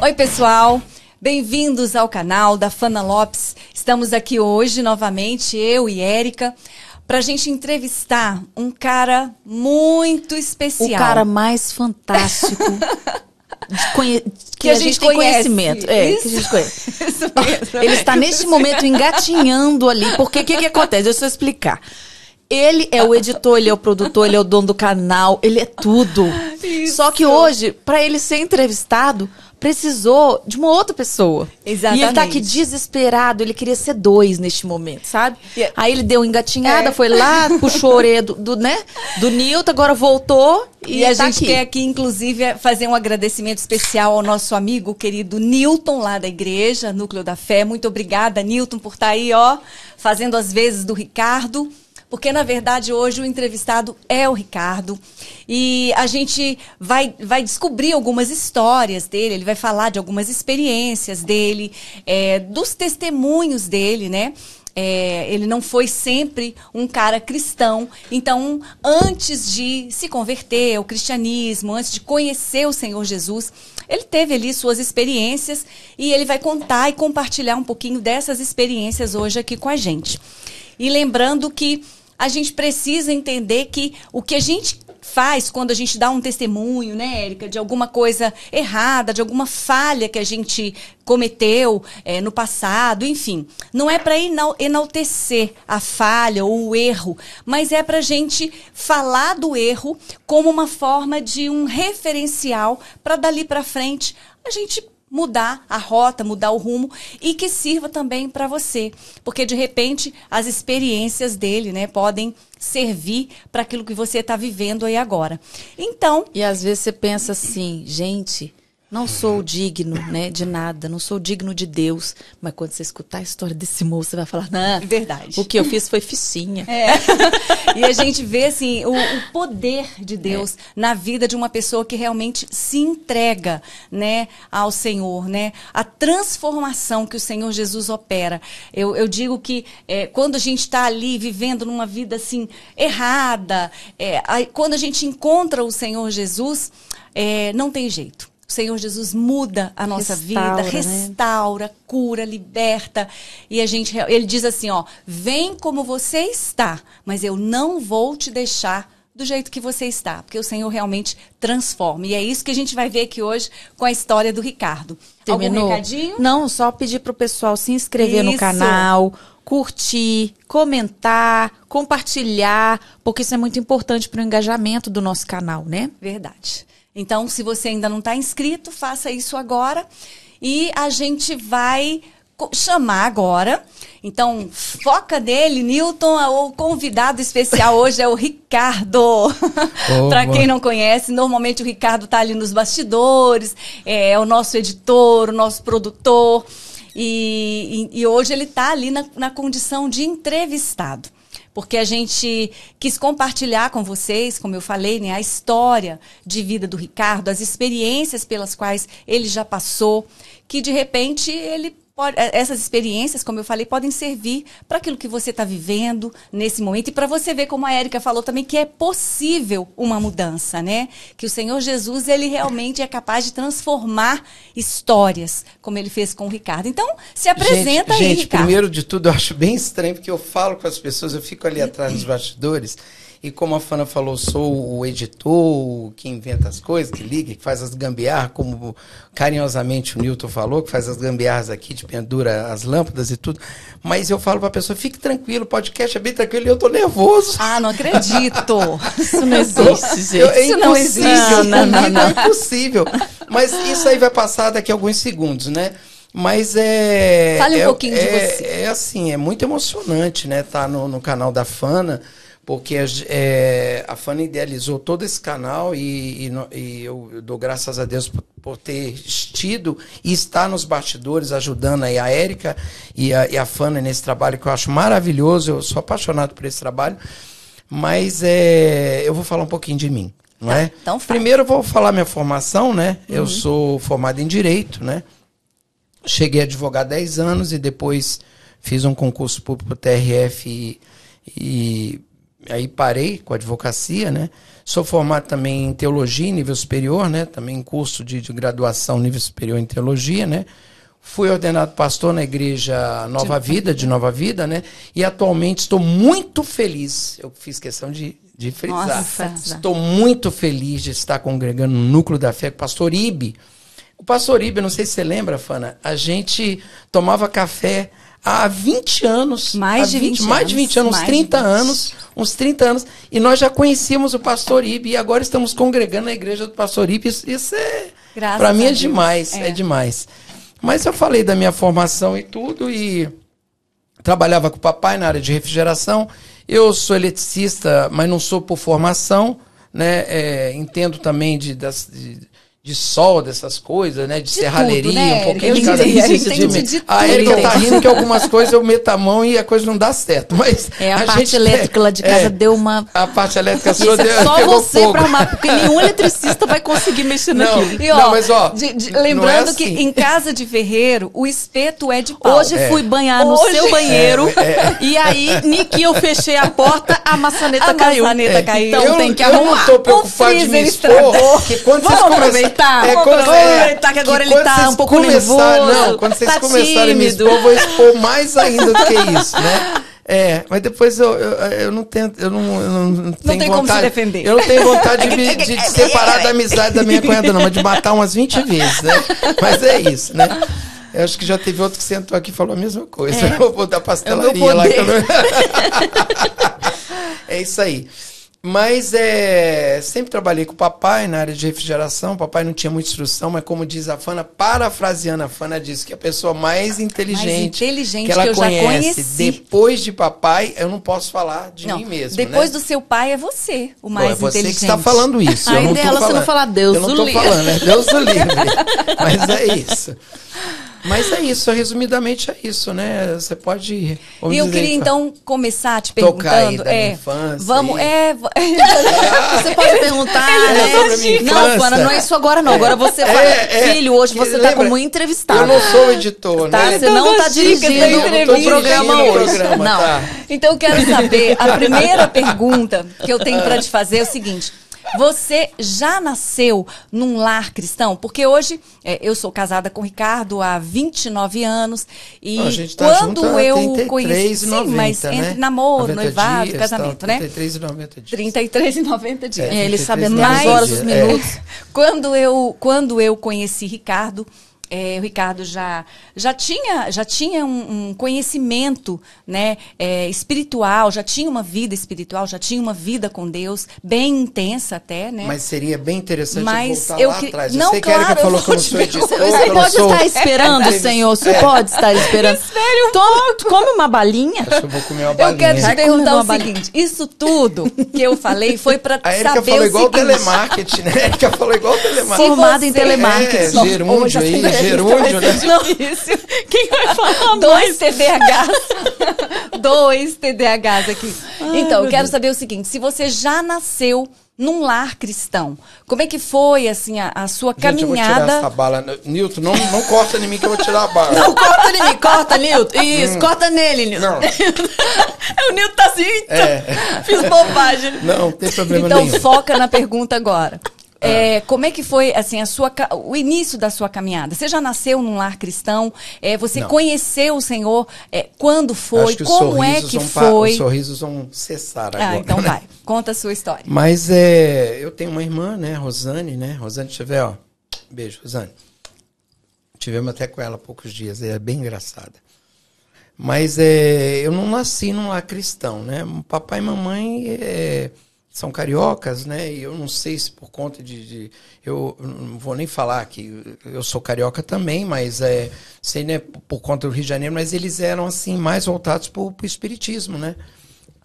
Oi, pessoal. Bem-vindos ao canal da Fana Lopes. Estamos aqui hoje, novamente, eu e Érica, pra gente entrevistar um cara muito especial. O cara mais fantástico que a gente tem conhecimento. Isso? Que a gente conhece. Isso mesmo. Ele está neste momento engatinhando ali, porque o que acontece? Deixa eu explicar. Ele é o editor, ele é o produtor, ele é o dono do canal, ele é tudo. Isso. Só que hoje, para ele ser entrevistado, precisou de uma outra pessoa. Exatamente. E ele tá aqui desesperado, ele queria ser dois neste momento, sabe? Aí ele deu uma engatinhada, foi lá, puxou a orelha do Nilton, agora voltou e a tá gente quer aqui, inclusive, fazer um agradecimento especial ao nosso amigo querido Nilton, lá da igreja, Núcleo da Fé. Muito obrigada, Nilton, por estar aí, fazendo as vezes do Ricardo. Porque, na verdade, hoje o entrevistado é o Ricardo e a gente vai descobrir algumas histórias dele, ele vai falar de algumas experiências dele, dos testemunhos dele, né? Ele não foi sempre um cara cristão, então, antes de se converter ao cristianismo, antes de conhecer o Senhor Jesus, ele teve ali suas experiências e ele vai contar e compartilhar um pouquinho dessas experiências hoje aqui com a gente. E lembrando que a gente precisa entender que o que a gente faz quando a gente dá um testemunho, né, Érica, de alguma coisa errada, de alguma falha que a gente cometeu no passado, enfim, não é para enaltecer a falha ou o erro, mas é para a gente falar do erro como uma forma de um referencial para dali para frente a gente mudar a rota, mudar o rumo e que sirva também para você, porque de repente as experiências dele, né, podem servir para aquilo que você está vivendo aí agora. Então, e às vezes você pensa assim, gente, não sou digno, né, de nada, não sou digno de Deus, mas quando você escutar a história desse moço, você vai falar, não, verdade. O que eu fiz foi ficinha. E a gente vê assim o poder de Deus na vida de uma pessoa que realmente se entrega, né, ao Senhor, né, a transformação que o Senhor Jesus opera. Eu digo que quando a gente está ali vivendo numa vida assim errada, quando a gente encontra o Senhor Jesus, não tem jeito. O Senhor Jesus muda a nossa vida, restaura, né? Cura, liberta. E ele diz assim, vem como você está, mas eu não vou te deixar do jeito que você está, porque o Senhor realmente transforma. E é isso que a gente vai ver aqui hoje com a história do Ricardo. Terminou? Algum recadinho? Não, só pedir pro pessoal se inscrever no canal, curtir, comentar, compartilhar, porque isso é muito importante para o engajamento do nosso canal, né? Verdade. Então, se você ainda não está inscrito, faça isso agora. E a gente vai chamar agora. Então, foca nele, Nilton. O convidado especial hoje é o Ricardo. Para quem não conhece, normalmente o Ricardo está ali nos bastidores, é o nosso editor, o nosso produtor. E hoje ele está ali na condição de entrevistado. Porque a gente quis compartilhar com vocês, como eu falei, né, a história de vida do Ricardo, as experiências pelas quais ele já passou, que de repente essas experiências, como eu falei, podem servir para aquilo que você está vivendo nesse momento e para você ver, como a Érica falou também, que é possível uma mudança, né? Que o Senhor Jesus, ele realmente é capaz de transformar histórias, como ele fez com o Ricardo. Então, se apresenta aí, Ricardo. Gente, primeiro de tudo, eu acho bem estranho, porque eu falo com as pessoas, eu fico ali atrás nos bastidores, e como a Fana falou, sou o editor, que inventa as coisas, que liga, que faz as gambiarras, como carinhosamente o Nilton falou, que faz as gambiarras aqui, de pendura as lâmpadas e tudo. Mas eu falo pra pessoa, fique tranquilo, o podcast é bem tranquilo, e eu tô nervoso. Ah, não acredito. Isso não existe, gente. Isso não existe. Não. É impossível. Mas isso aí vai passar daqui a alguns segundos, né? Mas Fale um pouquinho de você. É assim, é muito emocionante, né? Tá no canal da Fana, porque a Fana idealizou todo esse canal e eu dou graças a Deus por ter tido e estar nos bastidores ajudando aí a Érica e a Fana nesse trabalho que eu acho maravilhoso. Eu sou apaixonado por esse trabalho, mas eu vou falar um pouquinho de mim, não é? Então, primeiro eu vou falar minha formação, né? Eu sou formado em Direito, né? Cheguei a advogar 10 anos e depois fiz um concurso público pro TRF e aí parei com a advocacia, né? Sou formado também em teologia em nível superior, né? Também em curso de graduação nível superior em teologia, né? Fui ordenado pastor na igreja Nova Vida, né? E atualmente estou muito feliz. Eu fiz questão de frisar. Nossa. Estou muito feliz de estar congregando no Núcleo da Fé com o pastor Ibe. O pastor Ibe, não sei se você lembra, Fana, a gente tomava café há 20 anos. Mais de 20 anos, uns 30 anos. E nós já conhecíamos o pastor Ibe e agora estamos congregando na igreja do pastor Ibe. Isso para mim é demais, é demais. Mas eu falei da minha formação e tudo, e trabalhava com o papai na área de refrigeração. Eu sou eletricista, mas não sou por formação, né? Entendo também de sol, dessas coisas, né? De serralheria, né? um pouquinho de cada coisa. de A Erika tá rindo que algumas coisas eu meto a mão e a coisa não dá certo. Mas a parte elétrica lá de casa deu uma... A parte elétrica sua deu só pegou você fogo. pra arrumar, porque nenhum eletricista vai conseguir mexer naquilo. E, ó, não, mas ó, lembrando não é que assim. em casa de ferreiro, o espeto é de pau. Hoje fui banhar no seu banheiro e aí, nem que eu fechei a porta, a maçaneta caiu. Então tem que arrumar. Eu não tô preocupado de me expor, porque quando vocês aproveitar que agora ele tá um pouco nervoso. Não, quando vocês começarem a me expor, eu vou expor mais ainda do que isso, né? Mas depois eu não tento, eu não tenho tem vontade, como se defender. Eu não tenho vontade de separar da amizade da minha cunhada, não, mas de matar umas 20 vezes, né? Mas é isso, né? Eu acho que já teve outro que sentou aqui e falou a mesma coisa. Eu vou dar pastelaria lá. É isso aí. Mas sempre trabalhei com o papai na área de refrigeração. O papai não tinha muita instrução, mas como diz a Fana, parafraseando, a Fana disse que a pessoa mais inteligente que ela conhece depois de papai, eu não posso falar de mim mesmo. Depois do seu pai é você, o mais inteligente. É você que está falando isso. Aí dela você não fala Deus do livre. Eu não estou falando, é Deus do livre. Mas é isso. Mas é isso, resumidamente é isso, né? Você pode ir. E eu queria então começar te perguntando. Infância, vamos, você pode perguntar, Não, Fana, não é isso agora, não. Agora você fala, filho, hoje você está como entrevistado. Eu não sou editor, tá? né? Você não está dirigindo o programa hoje. Não. Tá. Então eu quero saber, a primeira pergunta que eu tenho para te fazer é o seguinte. Você já nasceu num lar cristão? Porque hoje eu sou casada com o Ricardo há 29 anos e a gente tá quando eu conheci, mas entre namoro, noivado, dias, casamento, né? 33 e 90 dias. 33 e 90 dias. Ele sabe as horas, os minutos. Quando eu conheci Ricardo, o Ricardo já tinha um conhecimento, né, espiritual, já tinha uma vida espiritual, já tinha uma vida com Deus, bem intensa até, né? Mas seria bem interessante voltar lá atrás. Não, sei que a Erika falou que eu não sou editor. Você pode estar esperando, Senhor. Você pode estar esperando. Espere um pouco. Come uma balinha. Acho que eu vou comer uma balinha. Eu quero te perguntar o seguinte. Isso tudo que eu falei foi para saber o seguinte. A Erika falou igual o telemarketing, né? A Erika falou igual o telemarketing. Formada em telemarketing. Gerúndio aí, gerúndio, né? Não, isso. Quem vai falar mais? 2 TDAHs aqui. Então, eu quero saber o seguinte. Se você já nasceu num lar cristão, como é que foi, assim, a sua caminhada? Eu vou tirar essa bala. Nilton, não corta em mim que eu vou tirar a bala. Não, corta em mim, corta, Nilton. Isso, corta nele, Nilton. Não. O Nilton tá assim, fiz bobagem. Não tem problema nenhum. Então, foca na pergunta agora. Como é que foi assim o início da sua caminhada? Você já nasceu num lar cristão? Você conheceu o Senhor? Quando foi? Como é que foi? Os sorrisos vão cessar agora. Então vai. Conta a sua história. Mas eu tenho uma irmã, né? Rosane, né? Rosane, deixa eu ver, ó. Beijo, Rosane. Tivemos até com ela há poucos dias. É bem engraçada. Mas eu não nasci num lar cristão, né? Papai e mamãe são cariocas, né? E eu não sei se por conta eu não vou nem falar que eu sou carioca também, mas sei, né, por conta do Rio de Janeiro, mas eles eram assim mais voltados pro espiritismo, né?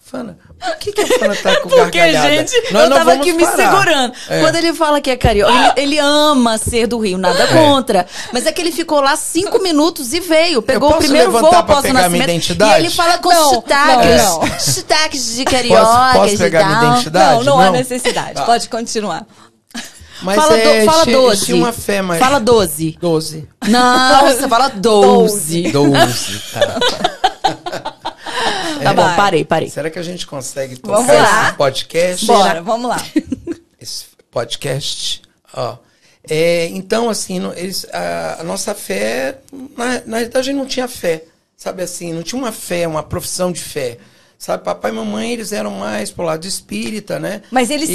Fana, por que a Fana tá com gargalhada? Porque, gente, eu tava aqui me segurando. Quando ele fala que é carioca, ele ama ser do Rio, nada contra. Mas é que ele ficou lá 5 minutos e veio. Pegou o primeiro voo após o nascimento. E ele fala com sotaques de carioca. Posso pegar minha identidade? Não há necessidade. Pode continuar. Mas fala 12. Tinha uma fé, mas... Fala 12. 12. Não, você fala 12. 12, tá. Tá bom, parei. Será que a gente consegue tocar esse podcast? Bora, vamos lá. Esse podcast, ó. Então, assim, a nossa fé, na verdade, não tinha fé, sabe assim, não tinha uma fé, uma profissão de fé. Sabe, papai e mamãe, eles eram mais pro lado espírita, né? Mas eles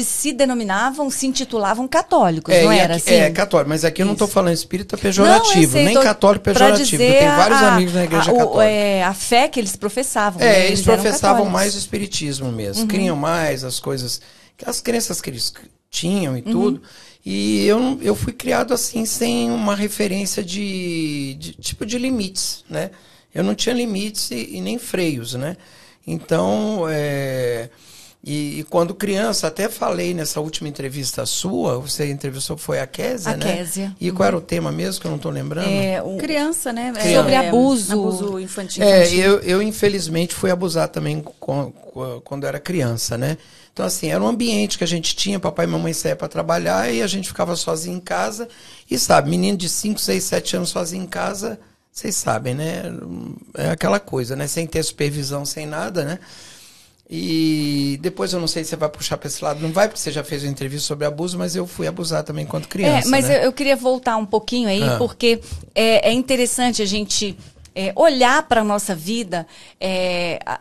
se denominavam, se intitulavam católicos, não era assim? Católico, mas aqui eu não estou falando espírita pejorativo, nem católico pejorativo. Eu tenho vários amigos na igreja católica. A fé que eles professavam. Eles professavam mais o espiritismo mesmo, criam mais as coisas, as crenças que eles tinham e tudo. E eu fui criado assim, sem uma referência de tipo de limites, né? Eu não tinha limites e nem freios, né? Então, e quando criança, até falei nessa última entrevista sua, você entrevistou, foi a Kézia, né? Kézia. E qual era o tema mesmo, que eu não estou lembrando? Criança, né? Sobre abuso. Abuso infantil. Eu infelizmente fui abusado também quando era criança, né? Então, assim, era um ambiente que a gente tinha, papai e mamãe saíam para trabalhar e a gente ficava sozinho em casa. E sabe, menino de 5, 6, 7 anos sozinho em casa... Vocês sabem, né? É aquela coisa, né? Sem ter supervisão, sem nada, né? E depois eu não sei se você vai puxar para esse lado. Não vai, porque você já fez uma entrevista sobre abuso, mas eu fui abusado também enquanto criança. Mas né? eu queria voltar um pouquinho aí, porque é interessante a gente olhar para a nossa vida.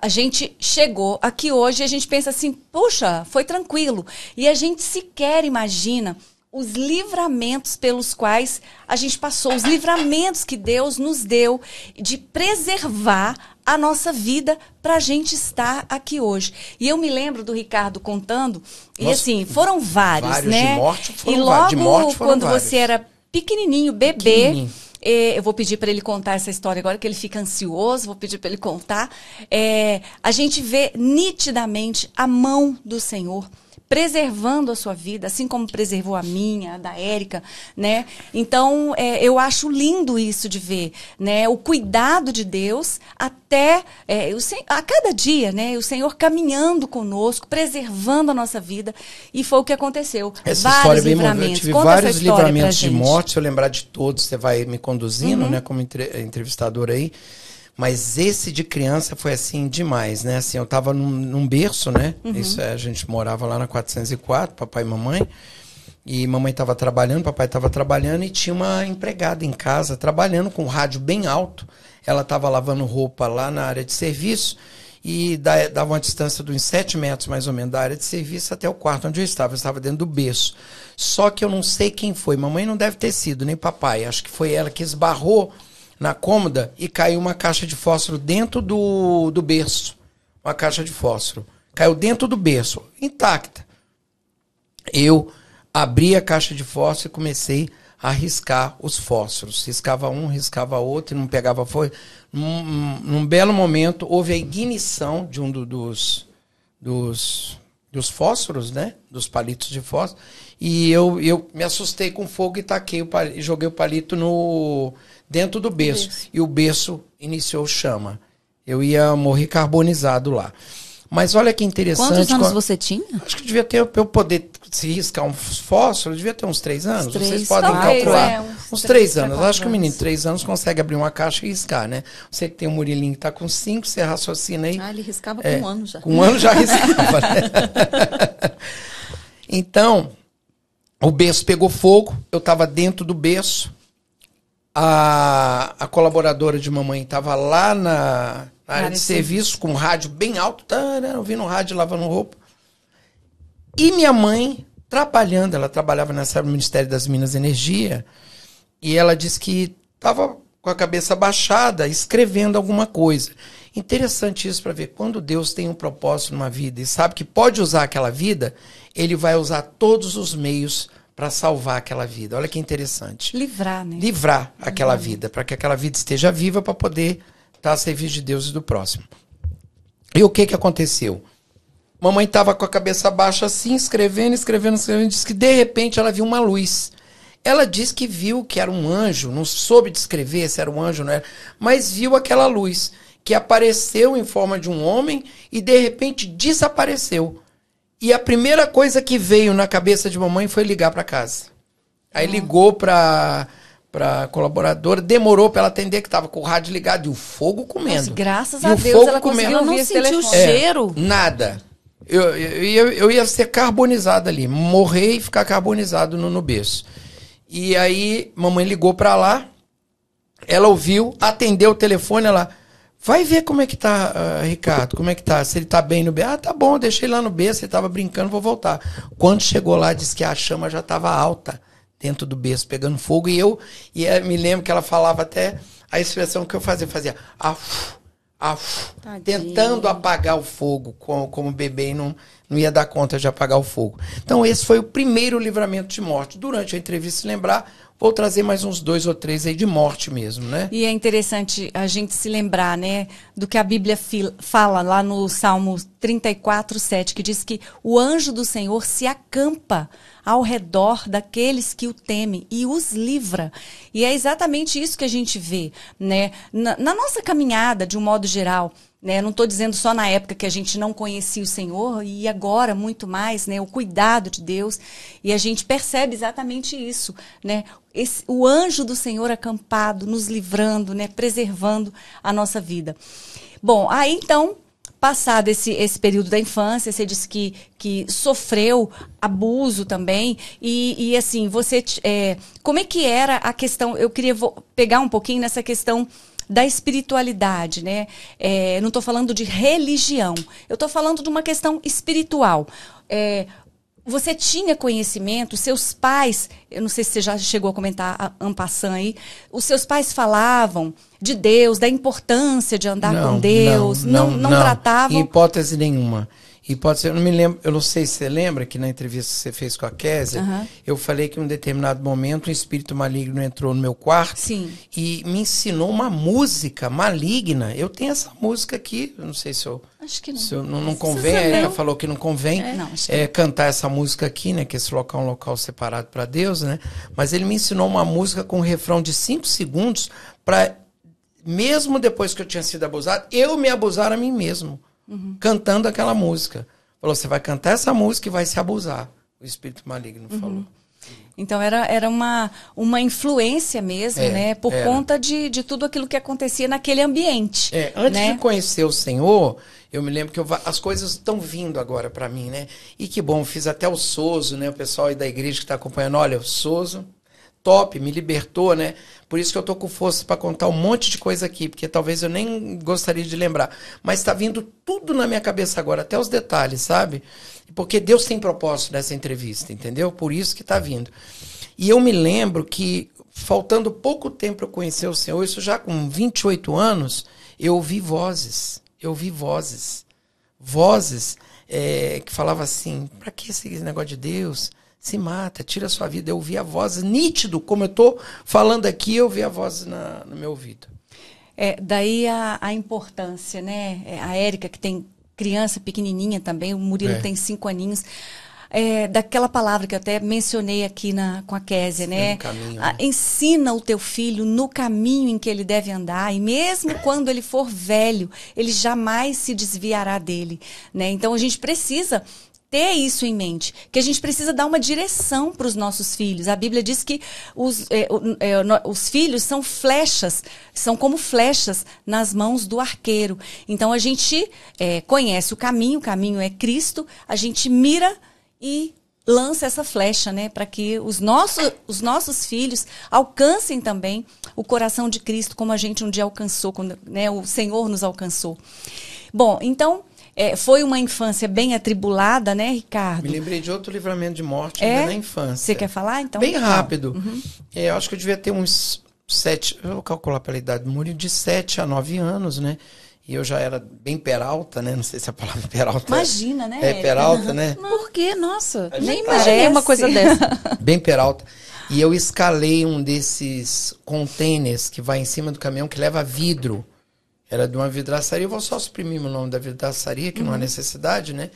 A gente chegou aqui hoje e a gente pensa assim, puxa, foi tranquilo. E a gente sequer imagina os livramentos pelos quais a gente passou, os livramentos que Deus nos deu de preservar a nossa vida para a gente estar aqui hoje. E eu me lembro do Ricardo contando, e assim, foram vários, né? De morte foram e logo de morte foram quando vários. você era pequenininho, bebê, eu vou pedir para ele contar essa história agora, que ele fica ansioso, vou pedir para ele contar. A gente vê nitidamente a mão do Senhor preservando a sua vida, assim como preservou a minha, a da Érica, né? Então, eu acho lindo isso de ver, né? O cuidado de Deus até a cada dia, né? O Senhor caminhando conosco, preservando a nossa vida, e foi o que aconteceu. Essa vários história é bem livramentos. Eu tive Conta vários essa história livramentos de pra gente. morte. Se eu lembrar de todos, você vai me conduzindo, né? Como entrevistador aí. Mas esse de criança foi assim demais, né? Assim, eu tava num berço, né? Isso a gente morava lá na 404, papai e mamãe. E mamãe tava trabalhando, papai tava trabalhando e tinha uma empregada em casa trabalhando com o rádio bem alto. Ela tava lavando roupa lá na área de serviço e dava uma distância de uns 7 metros mais ou menos da área de serviço até o quarto onde eu estava. Eu estava dentro do berço. Só que eu não sei quem foi. Mamãe não deve ter sido, nem papai. Acho que foi ela que esbarrou na cômoda e caiu uma caixa de fósforo dentro do berço. Uma caixa de fósforo. Caiu dentro do berço, intacta. Eu abri a caixa de fósforo e comecei a riscar os fósforos. Riscava um, riscava outro e não pegava fogo. Num belo momento, houve a ignição de um dos fósforos, né? Dos palitos de fósforo. E eu me assustei com fogo e taquei e joguei o palito dentro do berço. E o berço iniciou chama. Eu ia morrer carbonizado lá. Mas olha que interessante. Quantos anos você tinha? Acho que devia ter, para eu poder se riscar um fósforo, devia ter uns 3 anos. Vocês podem talvez, calcular. Uns 3 anos. anos. Acho que o menino de 3 anos consegue abrir uma caixa e riscar, né? Você que tem um Murilinho que está com 5, você raciocina aí. Ele riscava com 1 ano já. Com 1 ano já riscava, né? Então, o berço pegou fogo, eu estava dentro do berço. A colaboradora de mamãe estava lá na área de serviço, com o rádio bem alto, ouvindo o rádio, lavando roupa. E minha mãe, trabalhando, ela trabalhava nessa Ministério das Minas e Energia, e ela disse que estava com a cabeça baixada, escrevendo alguma coisa. Interessante isso para ver, quando Deus tem um propósito numa vida e sabe que pode usar aquela vida, ele vai usar todos os meios para salvar aquela vida. Olha que interessante. Livrar, né? Livrar aquela vida, para que aquela vida esteja viva para poder estar a serviço de Deus e do próximo. E o que aconteceu? Mamãe estava com a cabeça baixa assim, escrevendo, disse que de repente ela viu uma luz. Ela disse que viu que era um anjo, não soube descrever se era um anjo ou não era, mas viu aquela luz que apareceu em forma de um homem e de repente desapareceu. E a primeira coisa que veio na cabeça de mamãe foi ligar para casa. Aí ligou para pra colaboradora, demorou pra ela atender, que tava com o rádio ligado e o fogo comendo. Mas, graças a Deus ela conseguiu não sentir o cheiro. Nada. Eu ia ser carbonizado ali, morrer e ficar carbonizado no berço. E aí, mamãe ligou pra lá, ela ouviu, atendeu o telefone, ela... Vai ver como é que tá, Ricardo, como é que tá, se ele tá bem no berço. Ah, tá bom, deixei lá no berço, ele tava brincando, vou voltar. Quando chegou lá, disse que a chama já tava alta dentro do berço, pegando fogo. E eu me lembro que ela falava até a expressão que eu fazia af, tentando apagar o fogo como bebê e não ia dar conta de apagar o fogo. Então esse foi o primeiro livramento de morte. Durante a entrevista, se lembrar, vou trazer mais uns 2 ou 3 aí de morte mesmo, né? E é interessante a gente se lembrar, né, do que a Bíblia fala lá no Salmo 34:7, que diz que o anjo do Senhor se acampa ao redor daqueles que o temem e os livra. E é exatamente isso que a gente vê, né? Na nossa caminhada, de um modo geral, né? Não estou dizendo só na época que a gente não conhecia o Senhor, e agora muito mais, né? O cuidado de Deus. E a gente percebe exatamente isso, né? O anjo do Senhor acampado, nos livrando, né? Preservando a nossa vida. Bom, aí então, passado esse período da infância, você disse que sofreu abuso também, e assim, você, como é que era a questão, eu queria pegar um pouquinho nessa questão da espiritualidade, né? Não estou falando de religião, eu estou falando de uma questão espiritual. Você tinha conhecimento, seus pais, eu não sei se você já chegou a comentar en passant aí, os seus pais falavam de Deus, da importância de andar com Deus, não tratavam? Em hipótese nenhuma. Eu não me lembro, eu não sei se você lembra que na entrevista que você fez com a Kézia, eu falei que em um determinado momento um espírito maligno entrou no meu quarto. Sim. E me ensinou uma música maligna. Eu tenho essa música aqui, eu não sei se eu... Acho que não. Se eu, não convém, ela falou que não convém cantar essa música aqui, né? Que esse local é um local separado para Deus, né? Mas ele me ensinou uma música com um refrão de 5 segundos para, mesmo depois que eu tinha sido abusado, eu me abusar a mim mesmo. Cantando aquela música. Falou, você vai cantar essa música e vai se abusar. O espírito maligno falou. Então era uma influência mesmo, né? Por conta de tudo aquilo que acontecia naquele ambiente. Antes de conhecer o Senhor, eu me lembro que as coisas estão vindo agora para mim, né? E que bom, fiz até o Soso, né? O pessoal aí da igreja que está acompanhando, olha, o Soso, top, me libertou, né? Por isso que eu tô com força para contar um monte de coisa aqui, porque talvez eu nem gostaria de lembrar. Mas está vindo tudo na minha cabeça agora, até os detalhes, sabe? Porque Deus tem propósito nessa entrevista, entendeu? Por isso que está vindo. E eu me lembro que, faltando pouco tempo para eu conhecer o Senhor, isso já com 28 anos, eu ouvi vozes. Vozes que falavam assim, para que esse negócio de Deus? Se mata, tira a sua vida. Eu ouvi a voz nítido, como eu estou falando aqui, eu ouvi a voz no meu ouvido. Daí a importância, né? A Érica, que tem criança pequenininha também, o Murilo tem 5 aninhos, daquela palavra que eu até mencionei aqui com a Kézia, né? Ensina o teu filho no caminho em que ele deve andar, e mesmo quando ele for velho, ele jamais se desviará dele, né? Então a gente precisa ter isso em mente, que a gente precisa dar uma direção para os nossos filhos. A Bíblia diz que os filhos são flechas, são como flechas nas mãos do arqueiro. Então a gente conhece o caminho é Cristo, a gente mira e lança essa flecha, né, para que os nossos filhos alcancem também o coração de Cristo, como a gente um dia alcançou, quando, né, o Senhor nos alcançou. Bom, então, foi uma infância bem atribulada, né, Ricardo? Me lembrei de outro livramento de morte ainda na infância. Você quer falar, então? Bem rápido. Eu acho que eu devia ter uns 7, eu vou calcular pela idade do Murilo, de 7 a 9 anos, né? E eu já era bem peralta, né? Não sei se a palavra peralta Imagina, né? Peralta, né? Por quê? Nossa, nem imaginei uma coisa dessa. Bem peralta. E eu escalei um desses containers que vai em cima do caminhão que leva vidro. Era de uma vidraçaria, eu vou só suprimir o nome da vidraçaria, que não há necessidade, né?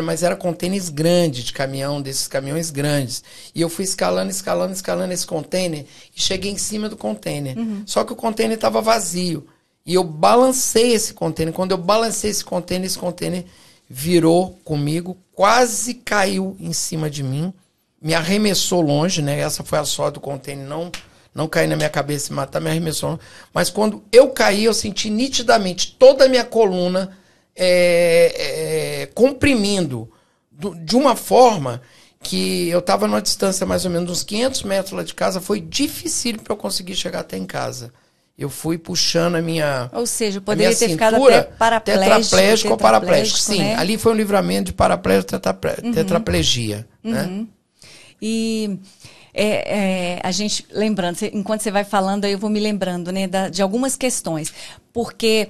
Mas era containers grandes, de caminhão, desses caminhões grandes. E eu fui escalando esse container e cheguei em cima do container. Só que o container estava vazio. E eu balancei esse container. Quando eu balancei esse container virou comigo, quase caiu em cima de mim, me arremessou longe, né? Essa foi a sorte do container não cair na minha cabeça e matar, me arremessou. Mas quando eu caí, eu senti nitidamente toda a minha coluna comprimindo de uma forma que eu estava numa distância mais ou menos uns 500 metros lá de casa. Foi difícil para eu conseguir chegar até em casa. Eu fui puxando a minha... Ou seja, poderia ter ficado até tetraplégico ou paraplégico. Sim, né? Ali foi um livramento de paraplégico e tetraplegia. Né? E a gente, lembrando, enquanto você vai falando, aí eu vou me lembrando, né, de algumas questões. Porque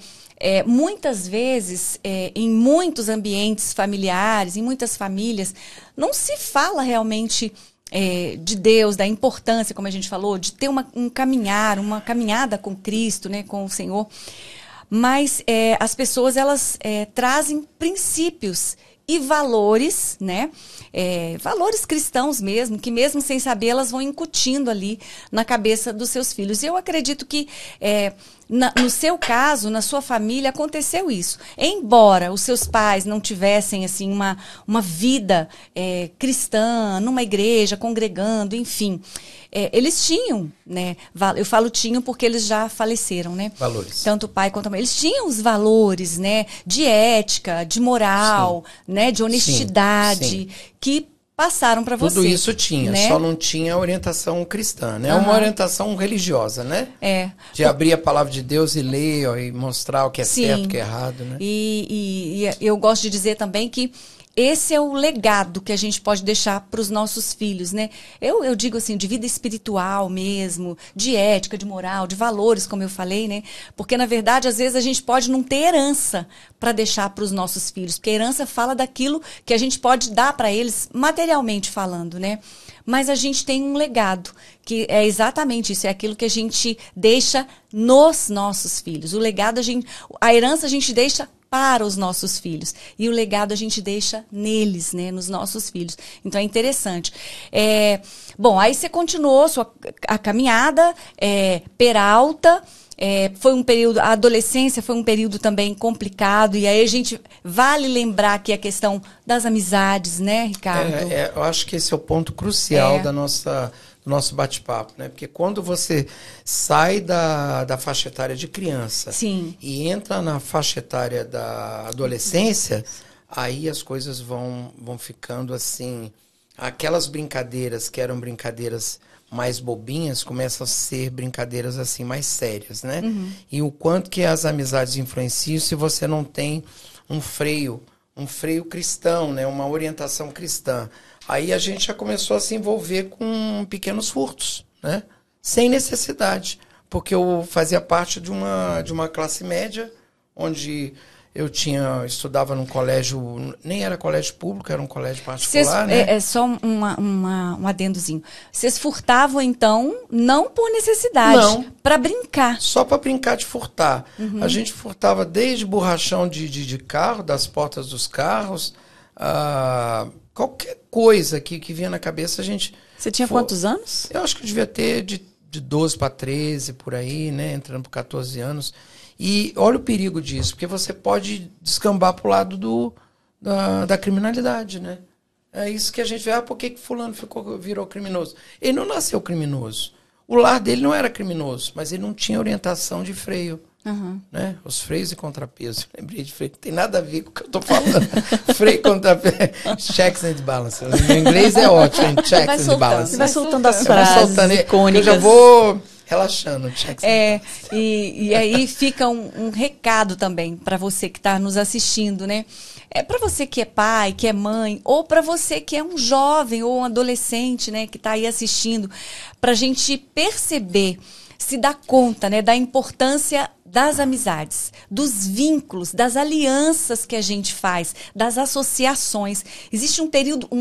muitas vezes, em muitos ambientes familiares, em muitas famílias, não se fala realmente... de Deus, da importância, como a gente falou, de ter uma caminhada com Cristo, né, com o Senhor. Mas as pessoas, elas trazem princípios e valores, né, valores cristãos mesmo, que mesmo sem saber, elas vão incutindo ali na cabeça dos seus filhos. E eu acredito que no seu caso, na sua família, aconteceu isso. Embora os seus pais não tivessem assim uma vida cristã, numa igreja, congregando, enfim, eles tinham, né? Eu falo tinham porque eles já faleceram, né? Valores. Tanto o pai quanto a mãe. Eles tinham os valores, né? De ética, de moral, né? De honestidade, que passaram para você. Tudo isso tinha, né? Só não tinha orientação cristã, né? Uma orientação religiosa, né? De abrir a palavra de Deus e ler, ó, e mostrar o que é certo, o que é errado, né? E eu gosto de dizer também que esse é o legado que a gente pode deixar para os nossos filhos, né? Eu digo assim, de vida espiritual mesmo, de ética, de moral, de valores, como eu falei, né? Porque, na verdade, às vezes a gente pode não ter herança para deixar para os nossos filhos, porque a herança fala daquilo que a gente pode dar para eles, materialmente falando, né? Mas a gente tem um legado, que é exatamente isso, é aquilo que a gente deixa nos nossos filhos. O legado, a herança a gente deixa para os nossos filhos. E o legado a gente deixa neles, né, nos nossos filhos. Então é interessante. Bom, aí você continuou a caminhada, Peralta, foi um período, a adolescência foi um período também complicado, e aí a gente vale lembrar que a questão das amizades, né, Ricardo? Eu acho que esse é o ponto crucial do nosso bate-papo, né? Porque quando você sai da faixa etária de criança e entra na faixa etária da adolescência, aí as coisas vão ficando assim, aquelas brincadeiras que eram brincadeiras mais bobinhas começam a ser brincadeiras assim mais sérias, né? E o quanto que as amizades influenciam se você não tem um freio cristão, né? Uma orientação cristã. Aí a gente já começou a se envolver com pequenos furtos, né? Sem necessidade, porque eu fazia parte de uma classe média, onde eu estudava num colégio, nem era colégio público, era um colégio particular, né? Só um adendozinho. Vocês furtavam, então, não por necessidade, para brincar. Só para brincar de furtar. A gente furtava desde borrachão de carro, das portas dos carros, qualquer coisa que vinha na cabeça, a gente... Você tinha quantos anos? Eu acho que eu devia ter de 12 para 13, por aí, né? Entrando por 14 anos. E olha o perigo disso, porque você pode descambar para o lado da criminalidade, né? É isso que a gente vê, por que fulano virou criminoso? Ele não nasceu criminoso. O lar dele não era criminoso, mas ele não tinha orientação de freio. Né? Os freios e contrapeso. Lembrei de freio, não tem nada a ver com o que eu estou falando. Freio e contrapeso. Checks and balances. Em inglês é ótimo, checks and balances. Você vai soltando as frases icônicas. Eu já vou relaxando. E aí fica um recado também para você que está nos assistindo, né? Para você que é pai, que é mãe, ou para você que é um jovem ou um adolescente, né, que está aí assistindo, para a gente perceber, se dar conta, né, da importância das amizades, dos vínculos, das alianças que a gente faz, das associações. Existe um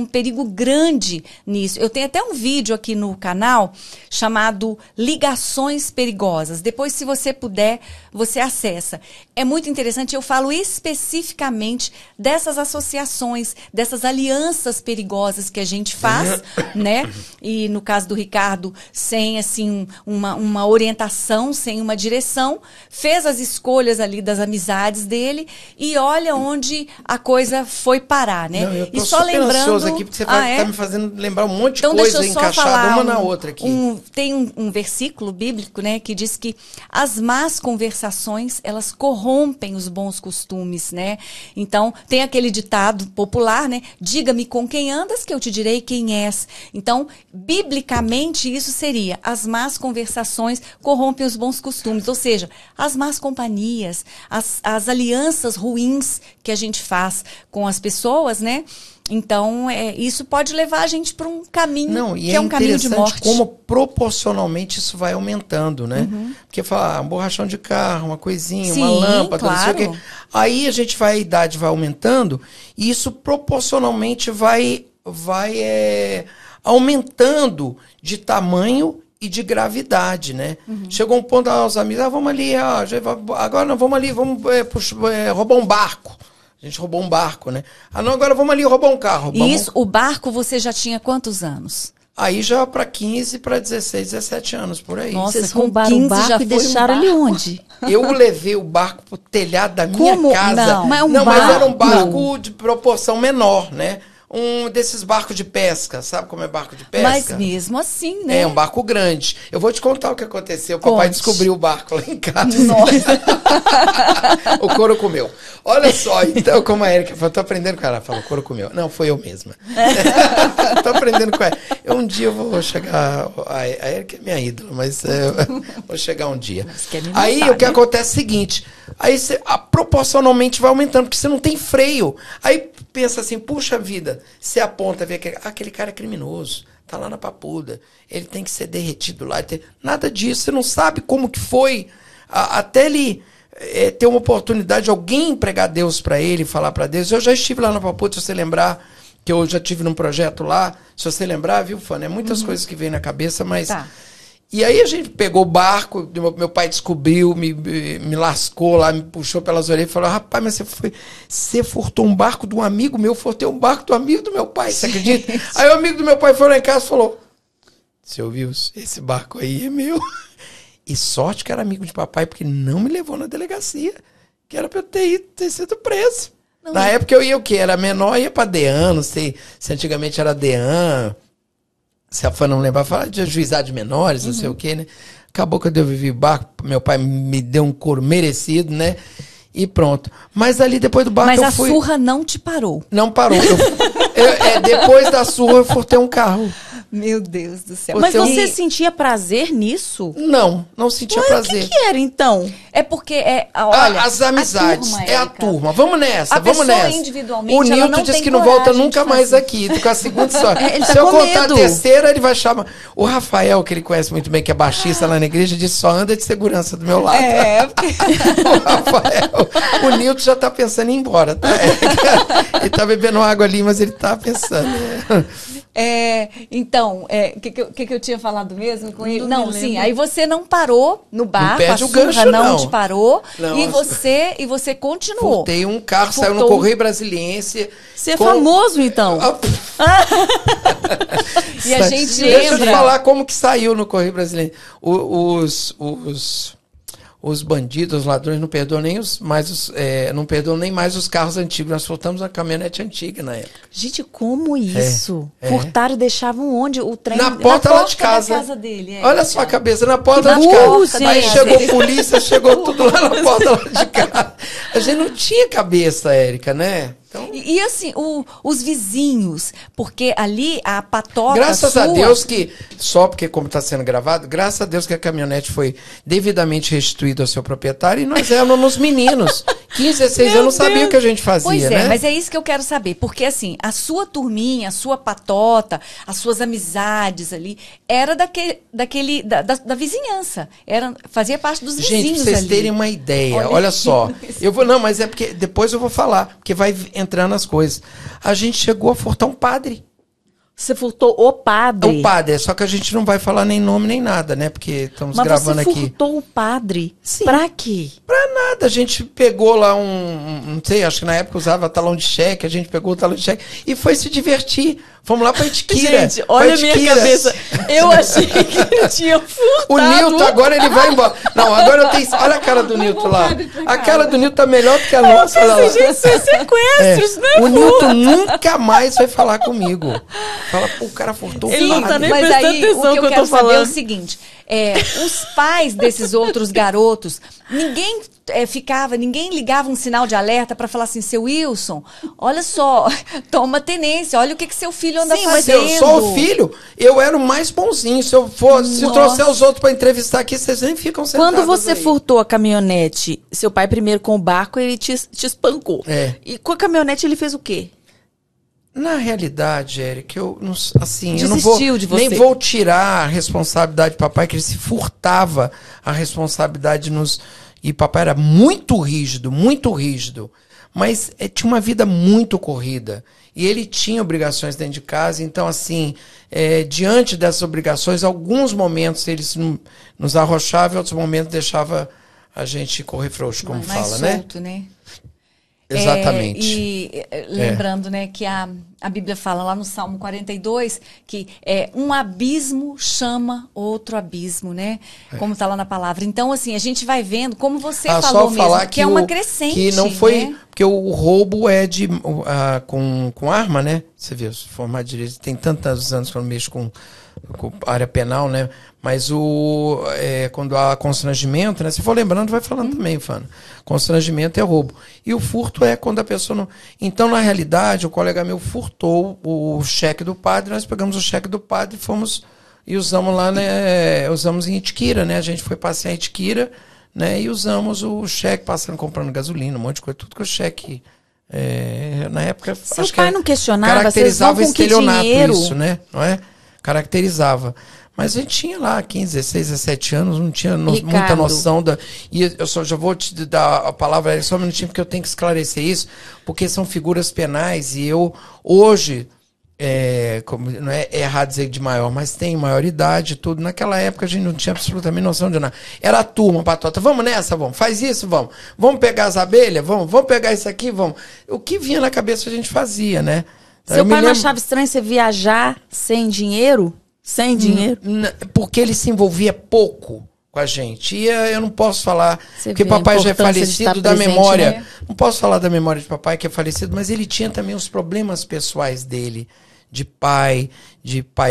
perigo grande nisso. Eu tenho até um vídeo aqui no canal chamado Ligações Perigosas. Depois, se você puder, você acessa. É muito interessante, eu falo especificamente dessas associações, dessas alianças perigosas que a gente faz, né? E no caso do Ricardo, sem assim uma orientação, sem uma direção, fez as escolhas ali das amizades dele e olha onde a coisa foi parar, né? Não, eu tô e só super lembrando ansioso aqui, porque você tá me fazendo lembrar um monte de então, coisa deixa eu só encaixada falar uma na outra aqui. Tem um versículo bíblico, né, que diz que as más conversações, elas corrompem os bons costumes, né? Então, tem aquele ditado popular, né? Diga-me com quem andas que eu te direi quem és. Então, biblicamente, isso seria: as más conversações corrompem os bons costumes. Ou seja, as más companhias, as alianças ruins que a gente faz com as pessoas, né? Então, isso pode levar a gente para um caminho que é um caminho de morte. Como proporcionalmente isso vai aumentando, né? Porque fala, um borrachão de carro, uma coisinha, uma lâmpada, claro. não sei o quê. Aí a idade vai aumentando e isso proporcionalmente vai aumentando de tamanho e de gravidade, né? Chegou um ponto, os amigos, vamos ali, agora nós vamos ali, vamos roubar um barco. A gente roubou um barco, né? Não, agora vamos ali roubar um carro. Isso, o barco você já tinha quantos anos? Aí já para 15, para 16, 17 anos, por aí. Nossa, vocês roubaram o barco e deixaram ele onde? Eu levei o barco pro telhado da minha casa. Não, mas era um barco de proporção menor, né? Um desses barcos de pesca, sabe como é barco de pesca? Mas mesmo assim, né? É um barco grande. Eu vou te contar o que aconteceu. O papai descobriu o barco lá em casa. Nossa. O couro comeu. Olha só, então, como a Érica falou, tô aprendendo com ela. Ela falou, o couro comeu. Não, foi eu mesma. Tô aprendendo com ela. Um dia eu vou chegar... A Érica é minha ídola, mas vou chegar um dia. Aí o que acontece é o seguinte, aí você proporcionalmente vai aumentando, porque você não tem freio. Aí pensa assim, puxa vida, você aponta, vê que aquele cara é criminoso, tá lá na Papuda, ele tem que ser derretido lá. Nada disso, você não sabe como que foi, até ele ter uma oportunidade de alguém pregar Deus para ele, falar para Deus. Eu já estive lá na Papuda, se você lembrar, que eu já tive num projeto lá, se você lembrar, viu, Fana? É muitas coisas que vem na cabeça, mas... Tá. E aí a gente pegou o barco, meu pai descobriu, me lascou lá, me puxou pelas orelhas e falou, rapaz, mas você furtou um barco de um amigo meu, furtei um barco do amigo do meu pai, você acredita? Aí o amigo do meu pai foi lá em casa e falou, você ouviu? Esse barco aí é meu. E sorte que era amigo de papai, porque não me levou na delegacia, que era pra eu ter sido preso. Não. Na época eu ia o quê? Era menor, ia pra DEAN, não sei se antigamente era DEAN, se a fã não lembrar, fala de ajuizado de menores, não sei o quê, né? Acabou que eu devolvi o barco, meu pai me deu um couro merecido, né? E pronto. Mas ali depois do barco Mas a surra não te parou. Não parou. Depois da surra eu furtei um carro. Meu Deus do céu. Mas você sentia prazer nisso? Não sentia prazer. O que era, então? É porque, olha... As amizades, a turma. Vamos nessa, vamos nessa. Individualmente, o Nilton disse que não volta nunca mais aqui. Com a segunda história. Se eu contar a terceira, ele vai chamar... O Rafael, que ele conhece muito bem, que é baixista lá na igreja, disse só anda de segurança do meu lado. Porque... O Rafael... O Nilton já tá pensando em ir embora, tá? Ele tá bebendo água ali, mas ele tá pensando... Então, que eu tinha falado mesmo com ele? Não, sim, aí você não parou no barco, não perde o gancho, não te parou, não, e você continuou. Furtei um carro, saiu no Correio Brasiliense. Você é famoso, então. E a gente Deixa eu te falar como que saiu no Correio Brasiliense. Os bandidos, os ladrões não perdoam nem mais os carros antigos. Nós furtamos uma caminhonete antiga na época. Gente, como isso? Furtaram e deixavam onde? O trem na porta lá de casa. Da casa dele, olha só a cabeça, na porta lá de casa. Aí chegou polícia, chegou tudo lá na porta lá de casa. A gente não tinha cabeça, Érica, né? Então... E assim, os vizinhos, porque ali a patota graças a Deus que, só porque como está sendo gravado, graças a Deus que a caminhonete foi devidamente restituída ao seu proprietário e nós éramos meninos. 15, 16 anos, não sabia o que a gente fazia, pois né? Mas é isso que eu quero saber, porque assim, a sua turminha, a sua patota, as suas amizades ali, era da vizinhança, fazia parte dos vizinhos ali. Gente, pra vocês terem uma ideia, olha só, mas é porque depois eu vou falar, porque vai entrando as coisas. A gente chegou a furtar um padre. Você furtou o padre? O padre, só que a gente não vai falar nem nome nem nada, né? Porque estamos gravando aqui. Mas você furtou o padre? Sim. Pra quê? Pra nada. A gente pegou lá não sei, acho que na época usava talão de cheque, a gente pegou o talão de cheque e foi se divertir. Fomos lá pra Itiquira. Gente, olha a minha cabeça. Eu achei que ele tinha furtado. O Nilton, agora ele vai embora. Não, agora eu tenho... Olha a cara do Nilton lá. A cara do Nilton tá melhor do que a nossa. Olha, gente, isso é sequestros, né? O Nilton nunca mais vai falar comigo. Fala, pô, o cara furtou. Ele não tá nem mas prestando aí, atenção o que eu tô quero falando. saber é o seguinte. Os pais desses outros garotos, ninguém ligava um sinal de alerta para falar assim, seu Wilson, olha só, toma tenência, olha o que seu filho anda fazendo. Mas eu sou o filho, eu era o mais bonzinho. Se eu trouxer os outros para entrevistar aqui, vocês nem ficam sentados. Quando você furtou a caminhonete, seu pai primeiro com o barco, ele te espancou. E com a caminhonete ele fez o quê? Na realidade, Eric, eu não de você. Nem vou tirar a responsabilidade do papai, que ele se furtava a responsabilidade E papai era muito rígido, mas tinha uma vida muito corrida. E ele tinha obrigações dentro de casa, então assim, diante dessas obrigações, alguns momentos ele nos arrochava e outros momentos deixava a gente correr frouxo, como fala, né? Solto, né? Exatamente. Lembrando, né, que a Bíblia fala lá no Salmo 42 que um abismo chama outro abismo, né? Como está lá na palavra. Então, assim, a gente vai vendo, como você falou mesmo, que é uma crescente. Que não foi. Né? Porque o roubo é com arma, né? Você viu, se formar direito, tem tantos anos que eu não mexo com área penal, né? Mas quando há constrangimento, né? Se for lembrando, vai falando também, Fana. Constrangimento é roubo. E o furto é quando a pessoa não... Então, na realidade, o colega meu furtou o cheque do padre, nós pegamos o cheque do padre e fomos e usamos lá, né? Usamos em Itiquira, né? A gente foi passear em Itiquira, né? E usamos o cheque, comprando gasolina, um monte de coisa, tudo que o cheque... na época... Seu pai não questionava, vocês vão com que estelionato dinheiro? Isso, né? Não é? Caracterizava. Mas a gente tinha lá 15, 16, 17 anos, não tinha muita noção da... E eu já vou te dar a palavra só um minutinho, porque eu tenho que esclarecer isso, porque são figuras penais e eu, hoje, não é errado dizer de maior, mas tem maioridade e tudo. Naquela época a gente não tinha absolutamente noção de nada. Era a turma, patota, vamos nessa, vamos, faz isso, vamos. Vamos pegar as abelhas, vamos pegar isso aqui, vamos. O que vinha na cabeça a gente fazia, né? Seu pai não achava estranho você viajar sem dinheiro? Sem dinheiro? Porque ele se envolvia pouco com a gente. E eu não posso falar, porque papai já é falecido da memória. Né? Não posso falar da memória de papai, que é falecido, mas ele tinha também os problemas pessoais dele. De pai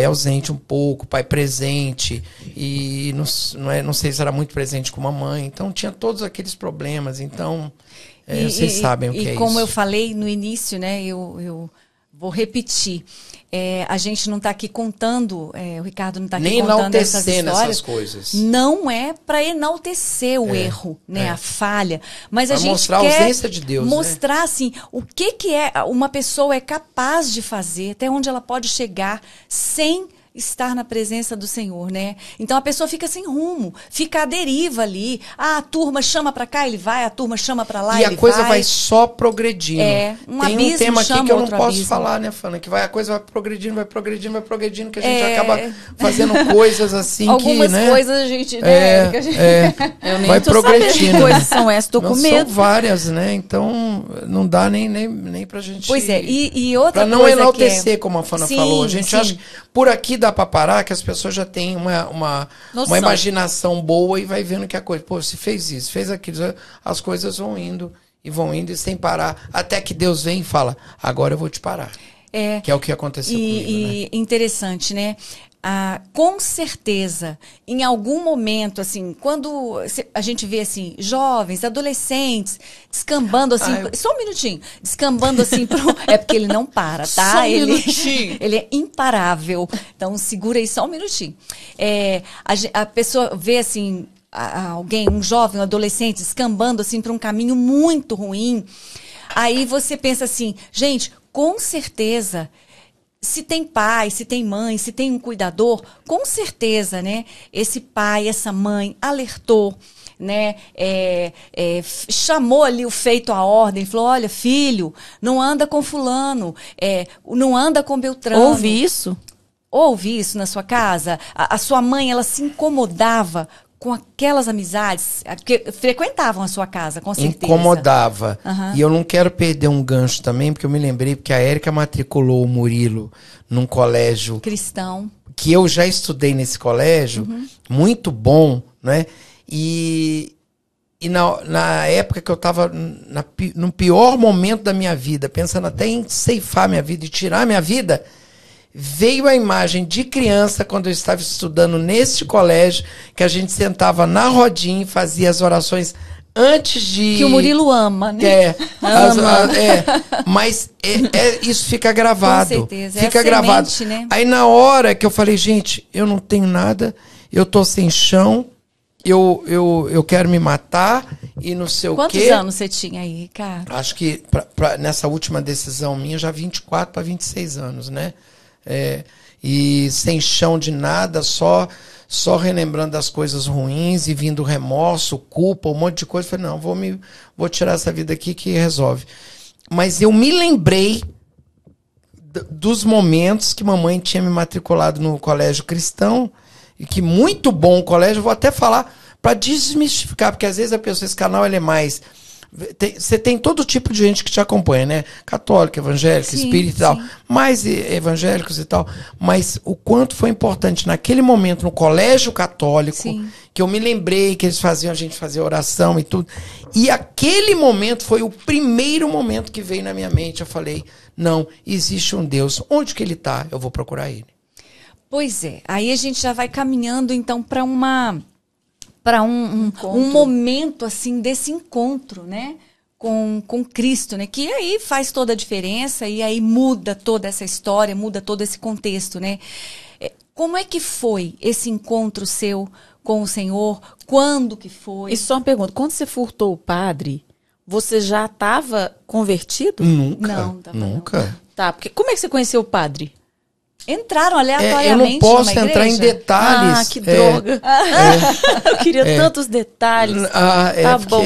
ausente um pouco, pai presente. E não sei se era muito presente com a mamãe. Então tinha todos aqueles problemas. Então, vocês sabem o que é isso. E como eu falei no início, né? Eu vou repetir. A gente não está aqui contando, o Ricardo não está aqui contando essas histórias. Essas coisas. Não é para enaltecer o erro, né, a falha. Mas a gente mostrar quer a ausência de Deus, mostrar assim, o que uma pessoa é capaz de fazer, até onde ela pode chegar sem estar na presença do Senhor, né? Então a pessoa fica sem rumo, fica à deriva ali. A turma chama para cá, ele vai, a turma chama para lá, ele vai. E a coisa vai só progredindo. Tem um tema aqui que eu não posso falar, né, Fana? Que a coisa vai progredindo, que a gente acaba fazendo coisas assim. Algumas coisas a gente, né? Eu nem vai progredindo. Que coisas são essas, tô com medo. São várias, né? Então não dá nem pra gente... Pois e outra pra não coisa enaltecer, como a Fana falou. A gente acha que por aqui dá pra parar, que as pessoas já têm uma imaginação boa e vai vendo que a coisa, se fez isso, fez aquilo, as coisas vão indo e sem parar, até que Deus vem e fala, agora eu vou te parar. Que é o que aconteceu comigo, né? Interessante, né? Com certeza, em algum momento, assim, quando a gente vê, assim, jovens, adolescentes, descambando, assim, só um minutinho, descambando, assim, é porque ele não para, tá? Só um minutinho. Ele é imparável, então segura aí só um minutinho. A pessoa vê, assim, alguém, um jovem, um adolescente, descambando, assim, para um caminho muito ruim, aí você pensa assim, gente, com certeza... Se tem pai, se tem mãe, se tem um cuidador, com certeza, né? Esse pai, essa mãe alertou, né? Chamou ali o feito à ordem, falou, olha, filho, não anda com fulano, não anda com Beltrano. Ouve isso? Ouve isso na sua casa? A sua mãe, ela se incomodava com aquelas amizades, porque frequentavam a sua casa, com certeza. Incomodava. E eu não quero perder um gancho também, porque eu me lembrei porque a Érica matriculou o Murilo num colégio cristão, que eu já estudei nesse colégio, muito bom, né? E na época que eu estava no pior momento da minha vida, pensando até em ceifar minha vida e tirar minha vida, veio a imagem de criança, quando eu estava estudando neste colégio, que a gente sentava na rodinha e fazia as orações antes de... Que o Murilo ama, né? Mas isso fica gravado. Com certeza. Fica gravado. Semente, né? Aí na hora que eu falei, gente, eu não tenho nada, eu tô sem chão, eu quero me matar e não sei o quê. Quantos anos você tinha aí, Ricardo? Acho que nessa última decisão minha, já 24 para 26 anos, né? E sem chão de nada, só relembrando das coisas ruins e vindo remorso, culpa, um monte de coisa. Falei, não, vou tirar essa vida aqui que resolve. Mas eu me lembrei dos momentos que mamãe tinha me matriculado no colégio cristão, e que muito bom o colégio, vou até falar para desmistificar, porque às vezes a pessoa, esse canal ele é mais... Você tem todo tipo de gente que te acompanha, né? Católico, evangélico, espírita e tal. Mais evangélicos e tal. Mas o quanto foi importante naquele momento no colégio católico, que eu me lembrei que eles faziam, a gente fazia oração e tudo. E aquele momento foi o primeiro momento que veio na minha mente. Eu falei, não, existe um Deus. Onde que ele está? Eu vou procurar ele. Pois é. Aí a gente já vai caminhando, então, para um momento assim desse encontro, né, com Cristo, né, que aí faz toda a diferença e aí muda toda essa história, muda todo esse contexto, né? Como é que foi esse encontro seu com o Senhor? Quando que foi? E só uma pergunta, quando você furtou o padre, você já estava convertido? Nunca. Não. Tá, porque como é que você conheceu o padre? Entraram aleatoriamente. Eu não posso entrar em detalhes. Ah, que droga. Eu queria tantos detalhes. Bom.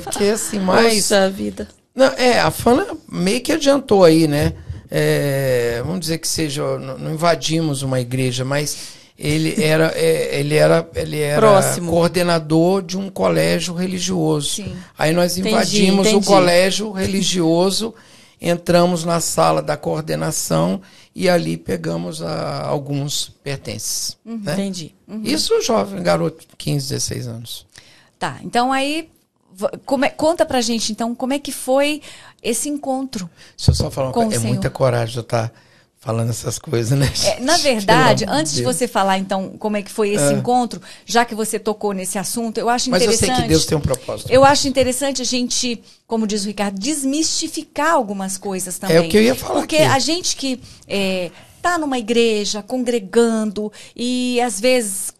Porque assim, mais... Poxa vida. Não, a Fana meio que adiantou aí, né? Vamos dizer que seja... Não invadimos uma igreja, mas ele era próximo, coordenador de um colégio religioso. Sim. Aí nós invadimos o colégio religioso, entramos na sala da coordenação e ali pegamos alguns pertences. Né? Entendi. Isso jovem, garoto, 15, 16 anos. Tá, então aí, conta pra gente, então, como é que foi esse encontro? Deixa eu só falar uma coisa, muita coragem de eu estar falando essas coisas, né? Na verdade, antes de você falar, então, como é que foi esse encontro, já que você tocou nesse assunto, eu acho interessante... Mas eu sei que Deus tem um propósito. Eu acho interessante a gente, como diz o Ricardo, desmistificar algumas coisas também. É o que eu ia falar Porque aqui. A gente que tá numa igreja, congregando e às vezes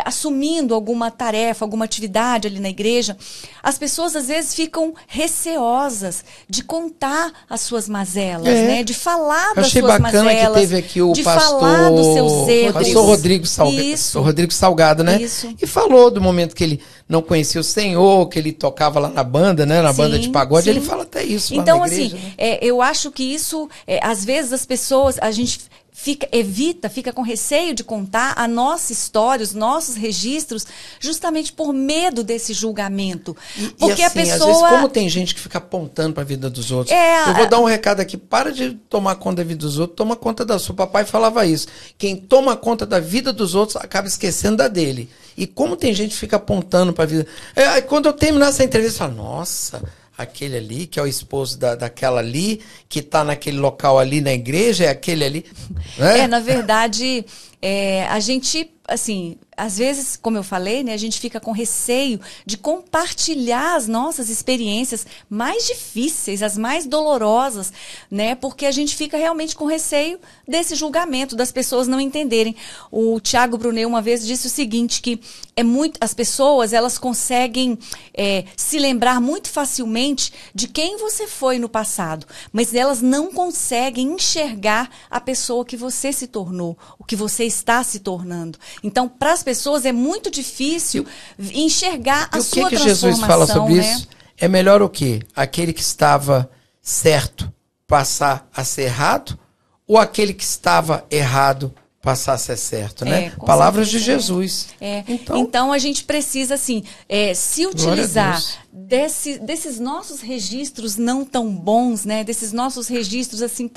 assumindo alguma tarefa, alguma atividade ali na igreja, as pessoas às vezes ficam receosas de contar as suas mazelas, né? De falar das suas mazelas. Achei bacana que teve aqui o falar dos seus erros. Pastor Rodrigo Salgado, né? Isso. E falou do momento que ele não conhecia o Senhor, que ele tocava lá na banda, né? Na banda de pagode, ele fala até isso então, lá na igreja. Então, assim, eu acho que isso, às vezes as pessoas, a gente fica com receio de contar a nossa história, os nossos registros, justamente por medo desse julgamento. Porque assim, a pessoa... às vezes, como tem gente que fica apontando para a vida dos outros. Eu vou dar um recado aqui, para de tomar conta da vida dos outros, toma conta da sua. O papai falava isso. Quem toma conta da vida dos outros acaba esquecendo da dele. E como tem gente que fica apontando para a vida... Quando eu terminar essa entrevista, eu falo, nossa... Aquele ali, que é o esposo daquela ali, que está naquele local ali na igreja, é aquele ali. Né? Na verdade, a gente, assim, às vezes, como eu falei, né, a gente fica com receio de compartilhar as nossas experiências mais difíceis, as mais dolorosas, né? Porque a gente fica realmente com receio desse julgamento, das pessoas não entenderem. O Tiago Brunet uma vez disse o seguinte, que as pessoas, elas conseguem se lembrar muito facilmente de quem você foi no passado, mas elas não conseguem enxergar a pessoa que você se tornou, o que você está se tornando. Então, para as pessoas é muito difícil enxergar a sua transformação. E o que Jesus fala sobre isso? É melhor o quê? Aquele que estava certo passar a ser errado, ou aquele que estava errado passar a ser certo, né? Palavras de Jesus. Então a gente precisa, assim, se utilizar desses nossos registros não tão bons, né? Desses nossos registros, assim,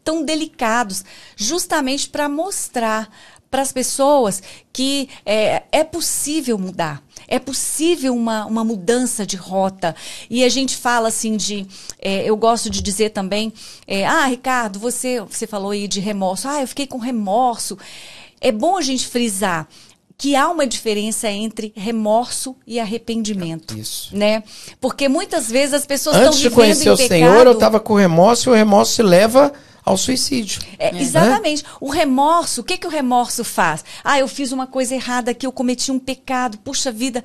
tão delicados, justamente para mostrar para as pessoas que é possível mudar. É possível uma mudança de rota. E a gente fala assim eu gosto de dizer também, Ricardo, você falou aí de remorso. Eu fiquei com remorso. É bom a gente frisar que há uma diferença entre remorso e arrependimento. Isso. Né? Porque muitas vezes as pessoas estão vivendo em pecado. Antes de conhecer o Senhor, eu estava com remorso, e o remorso se leva ao suicídio. Exatamente. O remorso, o que o remorso faz? Eu fiz uma coisa errada aqui, eu cometi um pecado, puxa vida,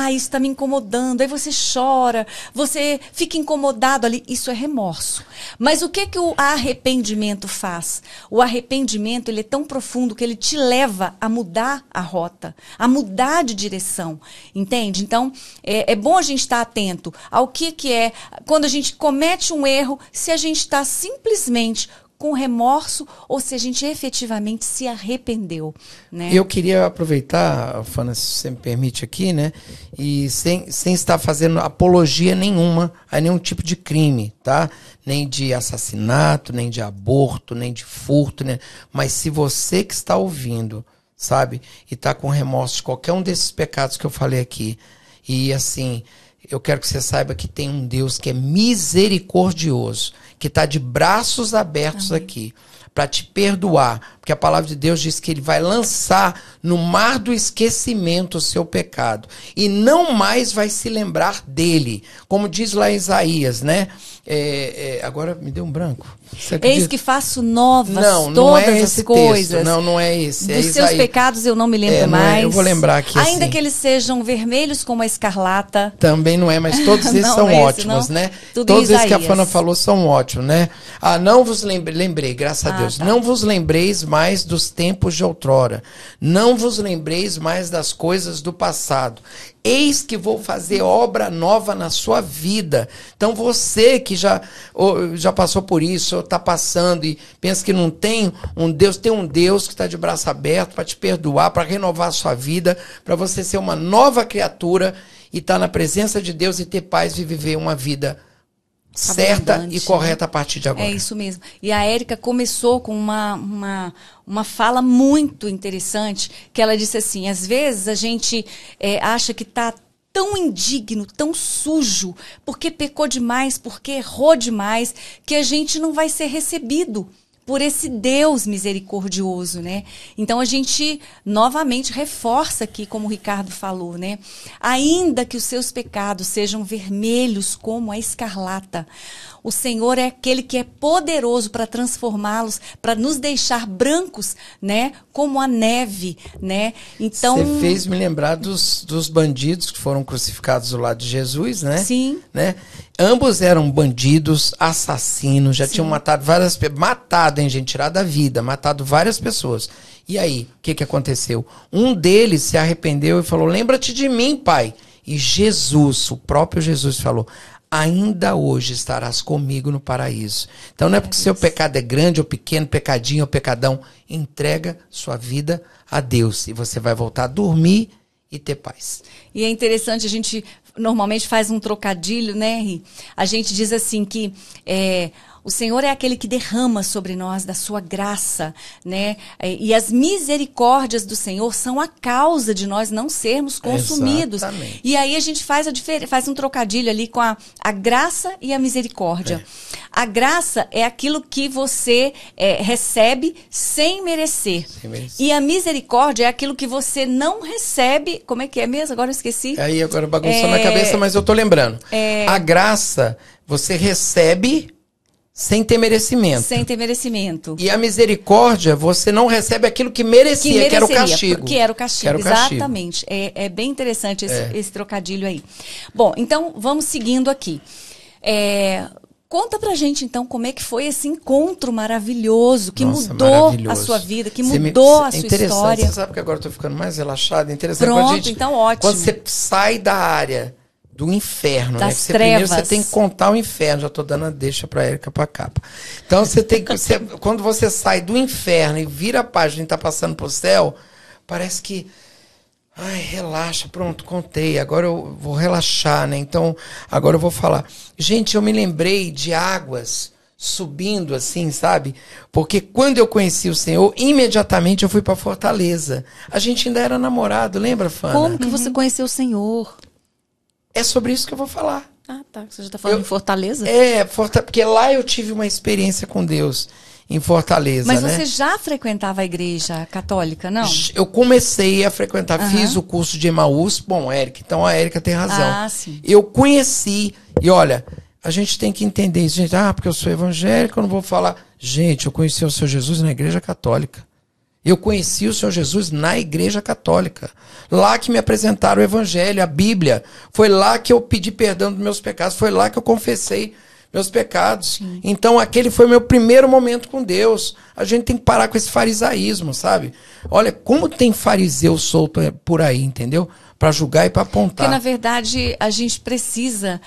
isso está me incomodando. Aí você chora, você fica incomodado ali. Isso é remorso. Mas o que o arrependimento faz? O arrependimento, ele é tão profundo que ele te leva a mudar a rota, a mudar de direção. Entende? Então, é bom a gente estar atento ao que é, quando a gente comete um erro, se a gente está simplesmente com remorso ou se a gente efetivamente se arrependeu, né? Eu queria aproveitar, Fana, se você me permite aqui, né? E sem estar fazendo apologia nenhuma a nenhum tipo de crime, tá? Nem de assassinato, nem de aborto, nem de furto, né? Mas se você que está ouvindo, sabe? E está com remorso de qualquer um desses pecados que eu falei aqui, e assim, eu quero que você saiba que tem um Deus que é misericordioso, que está de braços abertos aqui, para te perdoar. Porque a palavra de Deus diz que ele vai lançar no mar do esquecimento o seu pecado. E não mais vai se lembrar dele. Como diz lá Isaías, né? Agora me deu um branco. Eis que faço novas todas as coisas. Não é esse. Dos seus pecados eu não me lembro mais. Eu vou lembrar aqui. Ainda assim, que eles sejam vermelhos como a escarlata. Também não é, mas todos esses são ótimos, né? Todos esses que a Fana falou são ótimos, né? Não vos lembrei, graças a Deus. Tá. Não vos lembreis mais dos tempos de outrora. Não vos lembreis mais das coisas do passado. Eis que vou fazer obra nova na sua vida. Então você que já passou por isso, ou está passando e pensa que não tem um Deus que está de braço aberto para te perdoar, para renovar a sua vida, para você ser uma nova criatura e estar na presença de Deus e ter paz e viver uma vida certa e correta a partir de agora. É isso mesmo. E a Érica começou com uma fala muito interessante, que ela disse assim, às vezes a gente acha que está tão indigno, tão sujo, porque pecou demais, porque errou demais, que a gente não vai ser recebido por esse Deus misericordioso, né? Então a gente novamente reforça aqui, como o Ricardo falou, né? Ainda que os seus pecados sejam vermelhos como a escarlata, o Senhor é aquele que é poderoso para transformá-los, para nos deixar brancos, né? Como a neve, né? Então você fez me lembrar dos bandidos que foram crucificados do lado de Jesus, né? Sim. Né? Ambos eram bandidos, assassinos, já tinham matado várias pessoas, tirado a vida, matado várias pessoas. E aí, o que aconteceu? Um deles se arrependeu e falou, lembra-te de mim, pai. E Jesus, o próprio Jesus falou, ainda hoje estarás comigo no paraíso. Então não é porque seu pecado é grande ou pequeno, pecadinho ou pecadão, entrega sua vida a Deus e você vai voltar a dormir e ter paz. E é interessante, a gente normalmente faz um trocadilho, né, Ri? A gente diz assim que o Senhor é aquele que derrama sobre nós da sua graça, né? E as misericórdias do Senhor são a causa de nós não sermos consumidos. Exatamente. E aí a gente faz um trocadilho ali com a graça e a misericórdia. A graça é aquilo que você recebe sem merecer. E a misericórdia é aquilo que você não recebe. Como é que é mesmo? Agora eu esqueci. Aí agora bagunçou na cabeça, mas eu tô lembrando. A graça você recebe sem ter merecimento. Sem ter merecimento. E a misericórdia, você não recebe aquilo que merecia, que era o castigo. Que era o castigo, exatamente. É bem interessante esse trocadilho aí. Bom, então vamos seguindo aqui. Conta pra gente, então, como é que foi esse encontro maravilhoso, que mudou a sua vida, que mudou a sua história. Você sabe que agora eu tô ficando mais relaxado? Interessante. Pronto, então ótimo. Quando você sai da área do inferno, das né? Que trevas. Primeiro você tem que contar o inferno. Já tô dando a deixa pra Érica pra capa. Então você tem que... quando você sai do inferno e vira a página e tá passando pro céu, parece que... Ai, relaxa, pronto, contei. Agora eu vou relaxar, né? Então, agora eu vou falar. Gente, eu me lembrei de águas subindo assim, sabe? Porque quando eu conheci o Senhor, imediatamente eu fui pra Fortaleza. A gente ainda era namorado, lembra, Fana? Como que você conheceu o Senhor? É sobre isso que eu vou falar. Ah, tá. Você já tá falando em Fortaleza? Porque lá eu tive uma experiência com Deus, em Fortaleza, Mas né? você já frequentava a igreja católica, não? Eu comecei a frequentar, fiz o curso de Emaús. Bom, Érica, então a Érica tem razão. Ah, sim. Eu conheci, e olha, a gente tem que entender isso. Gente, porque eu sou evangélico, eu não vou falar. Gente, eu conheci o Senhor Jesus na igreja católica. Eu conheci o Senhor Jesus na igreja católica. Lá que me apresentaram o evangelho, a Bíblia. Foi lá que eu pedi perdão dos meus pecados. Foi lá que eu confessei meus pecados. Sim. Então aquele foi meu primeiro momento com Deus. A gente tem que parar com esse farisaísmo, sabe? Olha, como tem fariseu solto por aí, entendeu? Para julgar e para apontar. Porque na verdade a gente precisa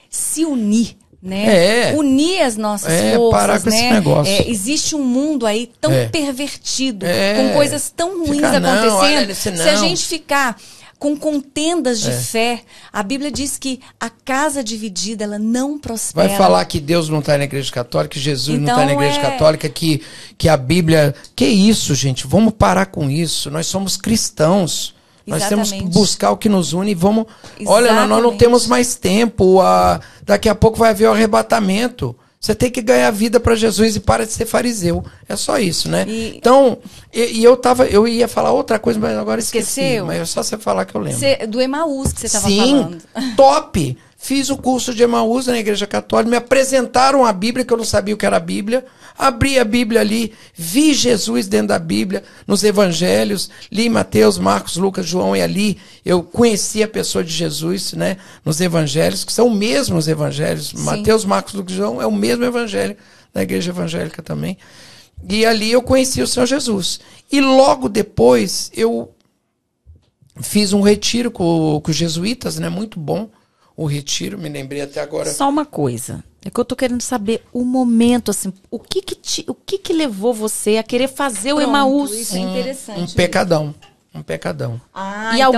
se unir. Né? Unir as nossas forças, parar com esse negócio. Existe um mundo aí tão pervertido, com coisas tão ruins acontecendo. Se a gente ficar com contendas de fé, a Bíblia diz que a casa dividida, ela não prospera. Vai falar que Deus não está na igreja católica, que Jesus não está na igreja católica, que a Bíblia... Que isso, gente? Vamos parar com isso. Nós somos cristãos. Nós temos que buscar o que nos une e vamos... Olha, nós não temos mais tempo. Daqui a pouco vai haver o arrebatamento. Você tem que ganhar vida para Jesus e para de ser fariseu. É só isso, né? Então, eu ia falar outra coisa, mas agora esqueci. Mas é só você falar que eu lembro. Do Emaús que você estava falando. Sim, top! Fiz o curso de Emaús na igreja católica, me apresentaram a Bíblia, que eu não sabia o que era a Bíblia. Abri a Bíblia ali, vi Jesus dentro da Bíblia, nos evangelhos, li Mateus, Marcos, Lucas, João, e ali eu conheci a pessoa de Jesus, né, nos evangelhos, que são os mesmos evangelhos. Sim. Mateus, Marcos, Lucas, João é o mesmo evangelho, da igreja evangélica também. E ali eu conheci o Senhor Jesus. E logo depois eu fiz um retiro com os jesuítas, né, muito bom. O retiro, me lembrei até agora. Só uma coisa, é que eu tô querendo saber o momento, assim, o que levou você a querer fazer o Emaús? Isso é interessante. Um pecadão. E então...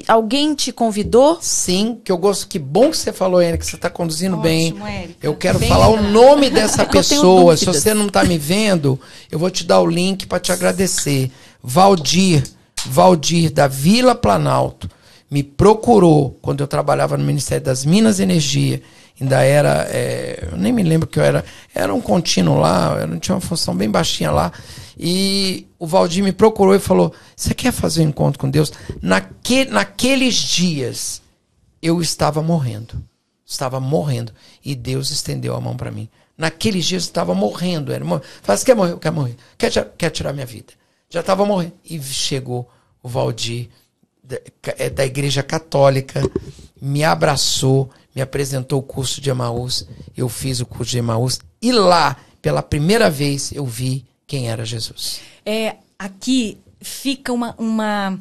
alguém te convidou? Sim, que eu gosto. Que bom que você falou, Érica, que você está conduzindo bem. Érica. Eu quero falar o nome dessa pessoa. Se você não está me vendo, eu vou te dar o link para te agradecer. Valdir da Vila Planalto. Me procurou quando eu trabalhava no Ministério das Minas e Energia. Ainda era, eu nem me lembro que eu era um contínuo lá, eu tinha uma função bem baixinha lá. E o Valdir me procurou e falou, você quer fazer um encontro com Deus? Naqueles dias, eu estava morrendo. E Deus estendeu a mão para mim. Naqueles dias, eu estava morrendo. Falei, você quer morrer? Eu quero morrer. Quer tirar minha vida? Já estava morrendo. E chegou o Valdir, da igreja católica, me abraçou, me apresentou o curso de Emaús. Eu fiz o curso de Emaús e lá, pela primeira vez, eu vi quem era Jesus. Aqui fica uma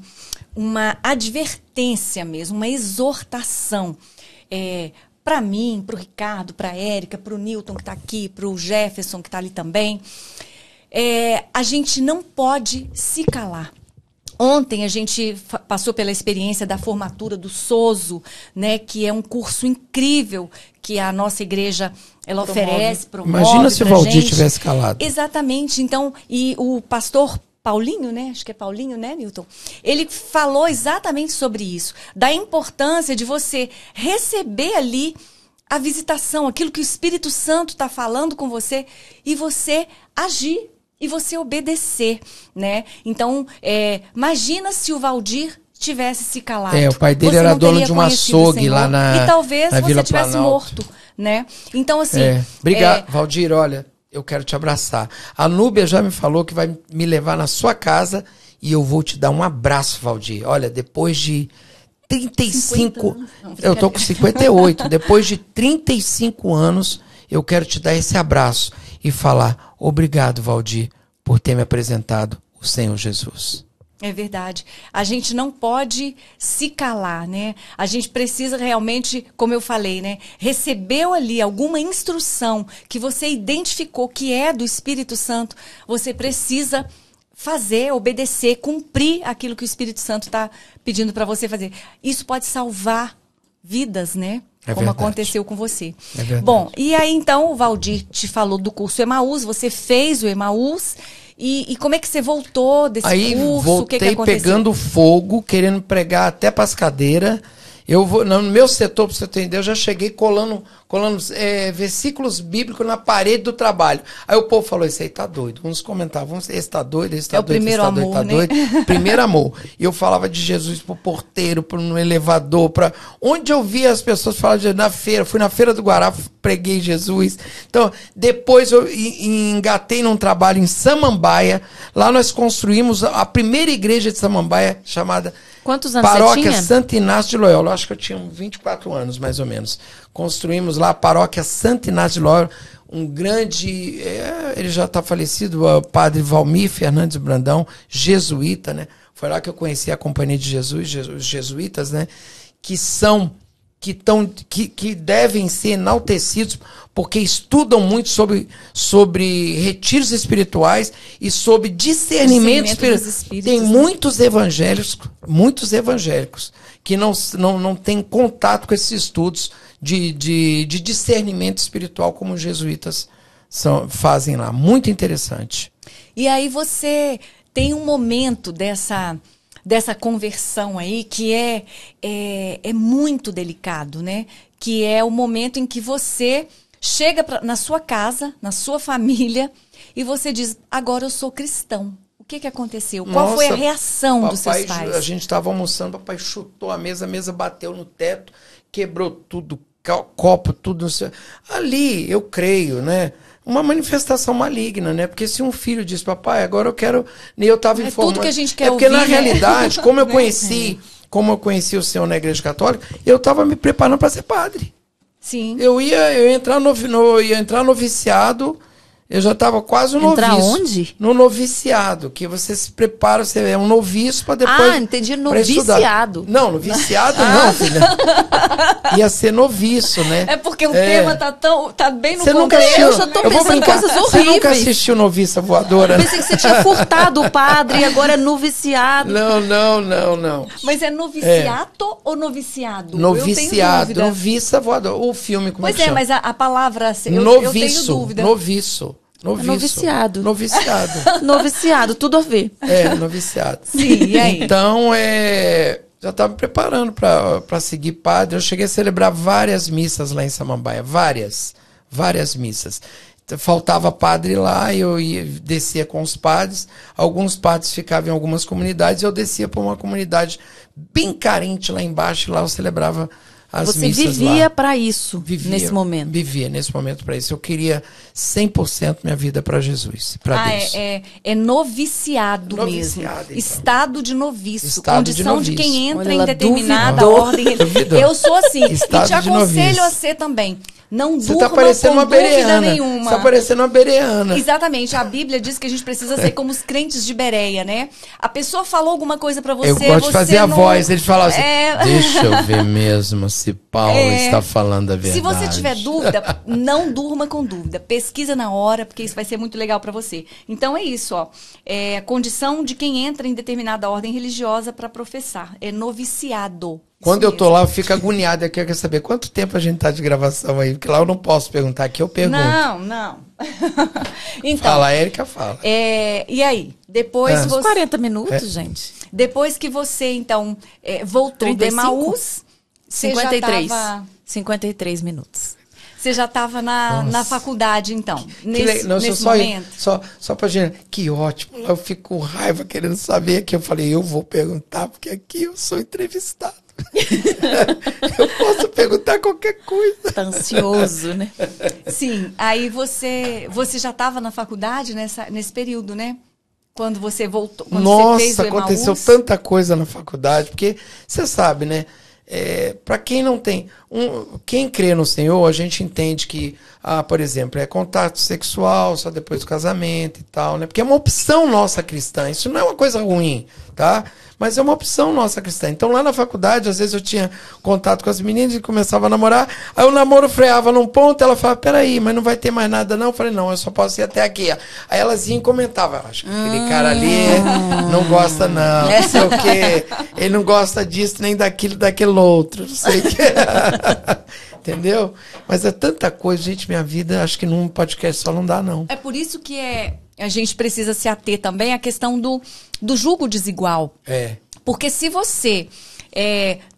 advertência mesmo, uma exortação. Para mim, para o Ricardo, para a Érica, para o Newton que está aqui, para o Jefferson que está ali também. A gente não pode se calar. Ontem a gente passou pela experiência da formatura do SOSO, né, que é um curso incrível que a nossa igreja ela oferece, promove. Imagina se o Valdir tivesse calado. Exatamente. Então, e o pastor Paulinho, né? Acho que é Paulinho, né, Newton? Ele falou exatamente sobre isso, da importância de você receber ali a visitação, aquilo que o Espírito Santo está falando com você e você agir. E você obedecer, né? Então, imagina se o Valdir tivesse se calado. O pai dele era dono de um açougue lá na Vila Planalto. E talvez você tivesse morto, né? Então, assim... Obrigado, Valdir, olha, eu quero te abraçar. A Núbia já me falou que vai me levar na sua casa e eu vou te dar um abraço, Valdir. Olha, depois de 35... eu tô com 58. Depois de 35 anos, eu quero te dar esse abraço e falar... Obrigado, Valdir, por ter me apresentado o Senhor Jesus. É verdade. A gente não pode se calar, né? A gente precisa realmente, como eu falei, né? Recebeu ali alguma instrução que você identificou que é do Espírito Santo, você precisa fazer, obedecer, cumprir aquilo que o Espírito Santo está pedindo para você fazer. Isso pode salvar vidas, né? Como aconteceu com você. É verdade. Bom, e aí então o Valdir te falou do curso Emaús, você fez o Emaús. E como é que você voltou desse aí curso? Aí voltei o que aconteceu? Pegando fogo, querendo pregar até para as cadeiras. No meu setor, para você entender, eu já cheguei colando versículos bíblicos na parede do trabalho. Aí o povo falou, esse aí tá doido. Uns comentavam, esse tá doido, esse tá doido, esse tá doido, tá doido. Primeiro amor. E eu falava de Jesus pro porteiro, no elevador, para onde eu via as pessoas falar na feira. Fui na Feira do Guará, preguei Jesus. Então, depois eu engatei num trabalho em Samambaia. Lá nós construímos a primeira igreja de Samambaia, chamada... Quantos anos Paróquia você tinha? Santo Inácio de Loyola. Eu acho que eu tinha 24 anos, mais ou menos. Construímos lá a Paróquia Santo Inácio de Loyola. Um grande... ele já está falecido, o padre Valmir Fernandes Brandão, jesuíta, né? Foi lá que eu conheci a Companhia de Jesus, os jesuítas, né? Que devem ser enaltecidos porque estudam muito sobre retiros espirituais e sobre discernimento espiritual. Tem muitos evangélicos que não têm contato com esses estudos de discernimento espiritual como os jesuítas fazem lá. Muito interessante. E aí você tem um momento dessa conversão aí que é muito delicado, né? Que é o momento em que você chega na sua casa, na sua família, e você diz, agora eu sou cristão. O que aconteceu? Qual foi a reação dos seus pais? A gente estava almoçando, papai chutou a mesa bateu no teto, quebrou tudo, copo, tudo. Ali, eu creio, né? Uma manifestação maligna, né? Porque se um filho diz, papai, agora eu quero... Eu estava informando... tudo que a gente quer ouvir, porque na realidade, como eu conheci o Senhor na Igreja Católica, eu estava me preparando para ser padre. Sim. Eu ia entrar no noviciado, eu já estava quase no noviço. Entrar onde? No noviciado, que você se prepara, você é um noviço para depois... Ah, entendi, noviciado. Não, noviciado não, filha. Ia ser noviço, né? É porque o tema tá bem no contexto. Eu já tô pensando coisas horríveis. Você nunca assistiu Noviça Voadora? Eu pensei que você tinha furtado o padre e agora é noviciado. Não. Mas é noviciato ou noviciado? Noviciado, Noviça Voadora. O filme, como é que chama? Mas a palavra... eu tenho dúvida. Noviciado. Noviciado, tudo a ver. Noviciado. Sim, e aí? Então, já estava me preparando para seguir padre. Eu cheguei a celebrar várias missas lá em Samambaia. Várias missas. Faltava padre lá, eu descia com os padres. Alguns padres ficavam em algumas comunidades. Eu descia para uma comunidade bem carente lá embaixo. Lá eu celebrava as missas lá. Você vivia para isso nesse momento? Vivia nesse momento para isso. Eu queria 100% minha vida para Jesus, para Deus. É noviciado mesmo. Então. Estado de noviço. Condição de quem entra em determinada ordem. Eu sou assim. Estado e te aconselho a ser também. Não durma tá parecendo com uma dúvida nenhuma. Você tá parecendo uma bereana. Exatamente. A Bíblia diz que a gente precisa ser como os crentes de Bereia, né? A pessoa falou alguma coisa pra você. Eu gosto de fazer a voz. Eles falam assim, deixa eu ver mesmo se Paulo está falando a verdade. Se você tiver dúvida, não durma com dúvida. Pesquisa na hora, porque isso vai ser muito legal pra você. Então é isso, ó. É a condição de quem entra em determinada ordem religiosa pra professar. É noviciado. Quando eu tô lá, eu fico agoniado. Eu quero saber quanto tempo a gente tá de gravação aí. Porque lá eu não posso perguntar, aqui eu pergunto. Não. Então, fala, a Érica fala. E aí? Depois Uns 40 minutos, gente. Depois que você, então, voltou do Emaús... 53 minutos. Você já estava na faculdade, então, nesse momento? Só pra gente... Que ótimo. Eu fico com raiva querendo saber que eu falei, eu vou perguntar, porque aqui eu sou entrevistado. Eu posso perguntar qualquer coisa. Tá ansioso, né? Sim, aí você já estava na faculdade nesse período, né? Quando você voltou, quando você fez o Emaús. Aconteceu tanta coisa na faculdade, porque você sabe, né? Para quem não tem... quem crê no Senhor, a gente entende que, por exemplo, é contato sexual só depois do casamento e tal, né? Porque é uma opção nossa cristã, isso não é uma coisa ruim. tá? Mas é uma opção nossa cristã. Então lá na faculdade, às vezes eu tinha contato com as meninas e começava a namorar, aí o namoro freava num ponto, ela falava, peraí, mas não vai ter mais nada não? Eu falei, não, eu só posso ir até aqui. Aí elas iam e comentavam, acho que aquele cara ali não gosta não sei o quê, ele não gosta disso, nem daquele outro, não sei o quê. Entendeu? Mas é tanta coisa, gente, minha vida, acho que num podcast só não dá não. É por isso que a gente precisa se ater também à questão do julgo desigual. Porque se você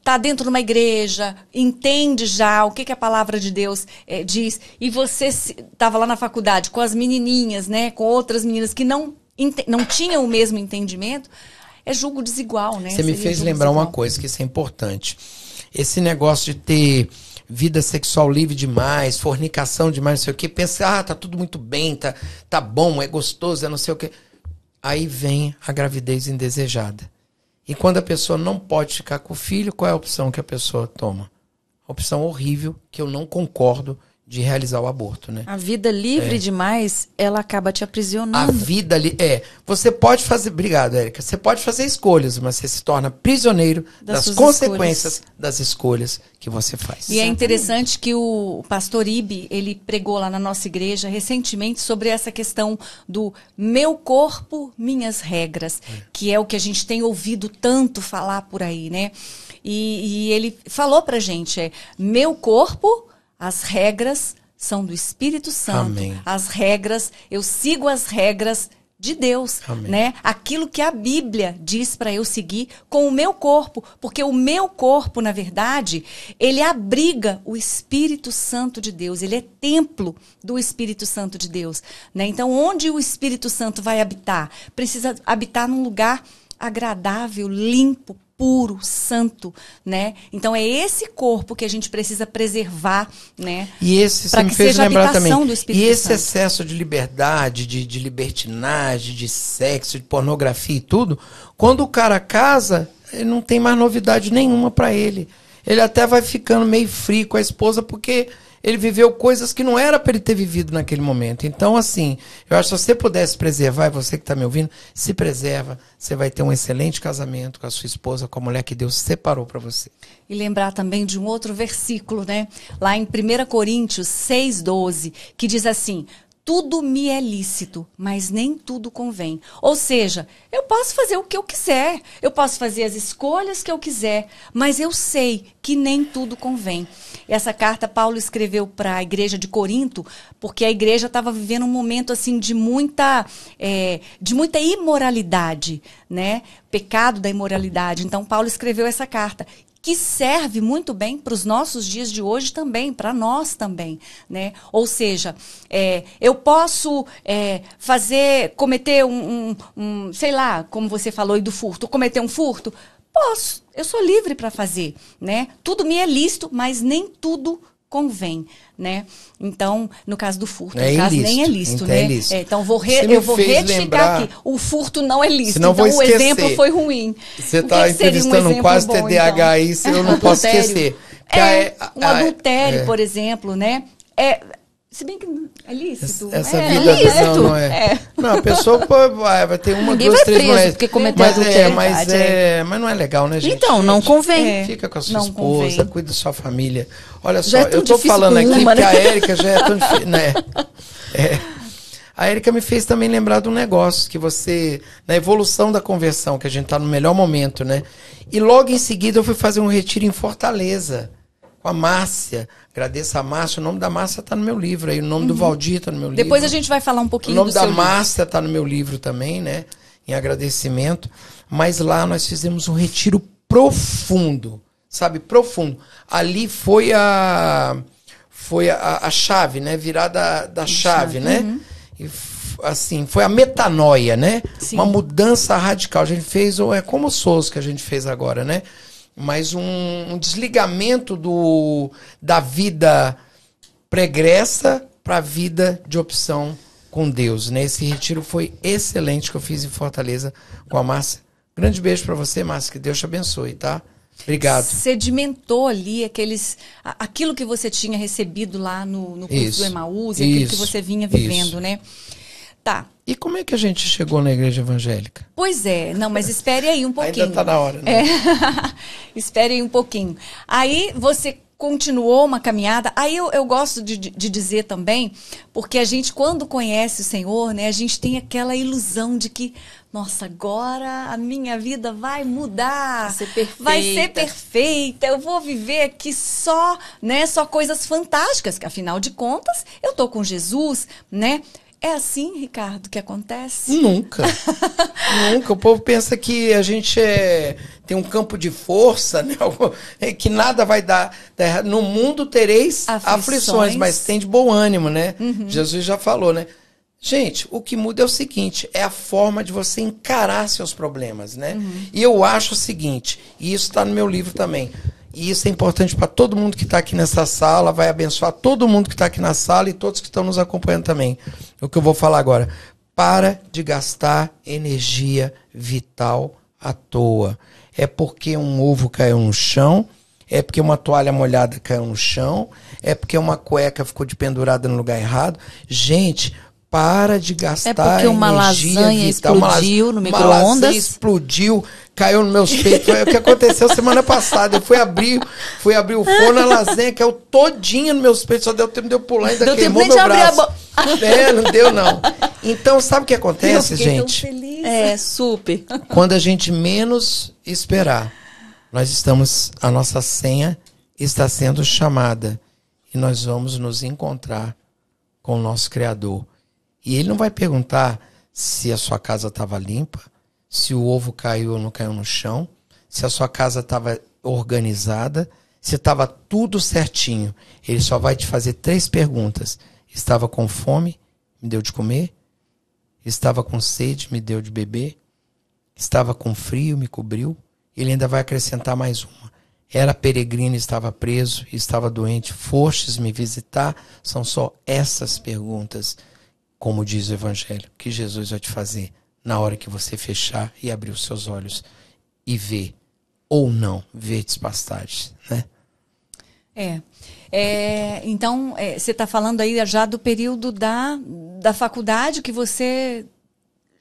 tá dentro de uma igreja, entende já o que a palavra de Deus diz, e você estava lá na faculdade com as menininhas, né, com outras meninas que não tinham o mesmo entendimento, é julgo desigual, né? Você me fez lembrar uma coisa, que isso é importante. Esse negócio de ter vida sexual livre demais, fornicação demais, não sei o quê, pensa, tá tudo muito bem, tá bom, é gostoso, é não sei o quê. Aí vem a gravidez indesejada. E quando a pessoa não pode ficar com o filho, qual é a opção que a pessoa toma? A opção horrível, que eu não concordo, de realizar o aborto, né? A vida livre demais, ela acaba te aprisionando. A vida você pode fazer, obrigado, Érica, você pode fazer escolhas, mas você se torna prisioneiro das consequências das escolhas que você faz. E é interessante que o pastor Ibe, ele pregou lá na nossa igreja recentemente sobre essa questão do meu corpo, minhas regras, que é o que a gente tem ouvido tanto falar por aí, né? E ele falou pra gente, meu corpo, as regras são do Espírito Santo. Amém. As regras, eu sigo as regras de Deus, Amém. né? Aquilo que a Bíblia diz para eu seguir com o meu corpo, porque o meu corpo, na verdade, ele abriga o Espírito Santo de Deus, ele é templo do Espírito Santo de Deus, né? Então, onde o Espírito Santo vai habitar? Precisa habitar num lugar agradável, limpo, puro, santo, né? Então é esse corpo que a gente precisa preservar, né? E esse para que seja lembrar também. Do Espírito e esse Santo. Excesso de liberdade, de libertinagem, de sexo, de pornografia e tudo, quando o cara casa, ele não tem mais novidade nenhuma para ele. Ele até vai ficando meio frio com a esposa porque ele viveu coisas que não era para ele ter vivido naquele momento. Então, assim, eu acho que se você pudesse preservar, e você que está me ouvindo, se preserva, você vai ter um excelente casamento com a sua esposa, com a mulher que Deus separou para você. E lembrar também de um outro versículo, né? Lá em 1 Coríntios 6,12, que diz assim, tudo me é lícito, mas nem tudo convém. Ou seja, eu posso fazer o que eu quiser, eu posso fazer as escolhas que eu quiser, mas eu sei que nem tudo convém. Essa carta Paulo escreveu para a igreja de Corinto, porque a igreja estava vivendo um momento assim de muita imoralidade, né? Pecado da imoralidade. Então Paulo escreveu essa carta, que serve muito bem para os nossos dias de hoje também, para nós também, né? Ou seja, eu posso cometer sei lá, como você falou aí do furto, cometer um furto? Posso, eu sou livre para fazer, né? Tudo me é lícito, mas nem tudo convém, né? Então, no caso do furto, no caso nem é lícito, né? Então, eu vou retificar aqui. O furto não é lícito, então o exemplo foi ruim. Você está entrevistando quase TDAH aí, eu não posso esquecer. Um adultério, por exemplo, né? Se bem que é lícito. Essa vida lícito. Não é. Não, a pessoa vai ter uma, ninguém duas, vai três mulheres. Porque cometeu adultério. Mas não é legal, né, gente? Então, não convém. Fica com a sua esposa, cuida da sua família. Olha só, eu tô falando aqui porque a Érica já é tão difícil, né? A Érica me fez também lembrar de um negócio que você, na evolução da conversão, que a gente tá no melhor momento, né? E logo em seguida eu fui fazer um retiro em Fortaleza. Com a Márcia. Agradeço a Márcia. O nome da Márcia está no meu livro. Aí o nome do Valdir está no meu livro. Depois a gente vai falar um pouquinho do seu livro. O nome da Márcia está no meu livro também, né? Em agradecimento. Mas lá nós fizemos um retiro profundo. Sabe? Profundo. Ali foi a chave, né? Virada da chave, né? E, assim, foi a metanoia, né? Sim. Uma mudança radical. A gente fez, como o Souza que a gente fez agora, né? Mas um desligamento da vida pregressa para a vida de opção com Deus, né? Esse retiro foi excelente que eu fiz em Fortaleza com a Márcia. Grande beijo para você, Márcia, que Deus te abençoe, tá? Obrigado. Sedimentou ali aquilo que você tinha recebido lá no curso do Emaús e aquilo que você vinha vivendo, né? Tá. E como é que a gente chegou na igreja evangélica? Pois é, não, mas espere aí um pouquinho. Ainda tá na hora, né? Espere aí um pouquinho. Aí você continuou uma caminhada. Aí eu gosto de dizer também, porque a gente, quando conhece o Senhor, né, a gente tem aquela ilusão de que, nossa, agora a minha vida vai mudar. Vai ser perfeita. Vai ser perfeita. Eu vou viver aqui só, né, só coisas fantásticas, que afinal de contas, eu tô com Jesus, né? É assim, Ricardo, que acontece? Nunca. Nunca. O povo pensa que a gente tem um campo de força, né? Que nada vai dar errado. No mundo tereis aflições, mas tem de bom ânimo, né? Uhum. Jesus já falou, né? Gente, o que muda é o seguinte, é a forma de você encarar seus problemas, né? Uhum. E eu acho o seguinte, e isso está no meu livro também, e isso é importante para todo mundo que está aqui nessa sala, vai abençoar todo mundo que está aqui na sala e todos que estão nos acompanhando também. O que eu vou falar agora. Para de gastar energia vital à toa. É porque um ovo caiu no chão, é porque uma toalha molhada caiu no chão, é porque uma cueca ficou pendurada no lugar errado. Gente, para de gastar energia. É porque uma lasanha explodiu no micro-ondas. Uma lasanha explodiu, caiu nos meus peitos. É o que aconteceu semana passada. Eu fui abrir o forno, a lasanha caiu todinha nos meus peitos. Só deu tempo de eu pular, ainda queimou meu braço. Não deu não. Então, sabe o que acontece, gente? Tão feliz. Super. Quando a gente menos esperar, a nossa senha está sendo chamada. E nós vamos nos encontrar com o nosso Criador. E ele não vai perguntar se a sua casa estava limpa, se o ovo caiu ou não caiu no chão, se a sua casa estava organizada, se estava tudo certinho. Ele só vai te fazer 3 perguntas. Estava com fome? Me deu de comer? Estava com sede? Me deu de beber? Estava com frio? Me cobriu? Ele ainda vai acrescentar mais uma. Era peregrino, estava preso, estava doente, fostes me visitar? São só essas perguntas, como diz o Evangelho, que Jesus vai te fazer na hora que você fechar e abrir os seus olhos e ver, ou não, verdes pastagens, né? Então, você está falando aí já do período da faculdade que você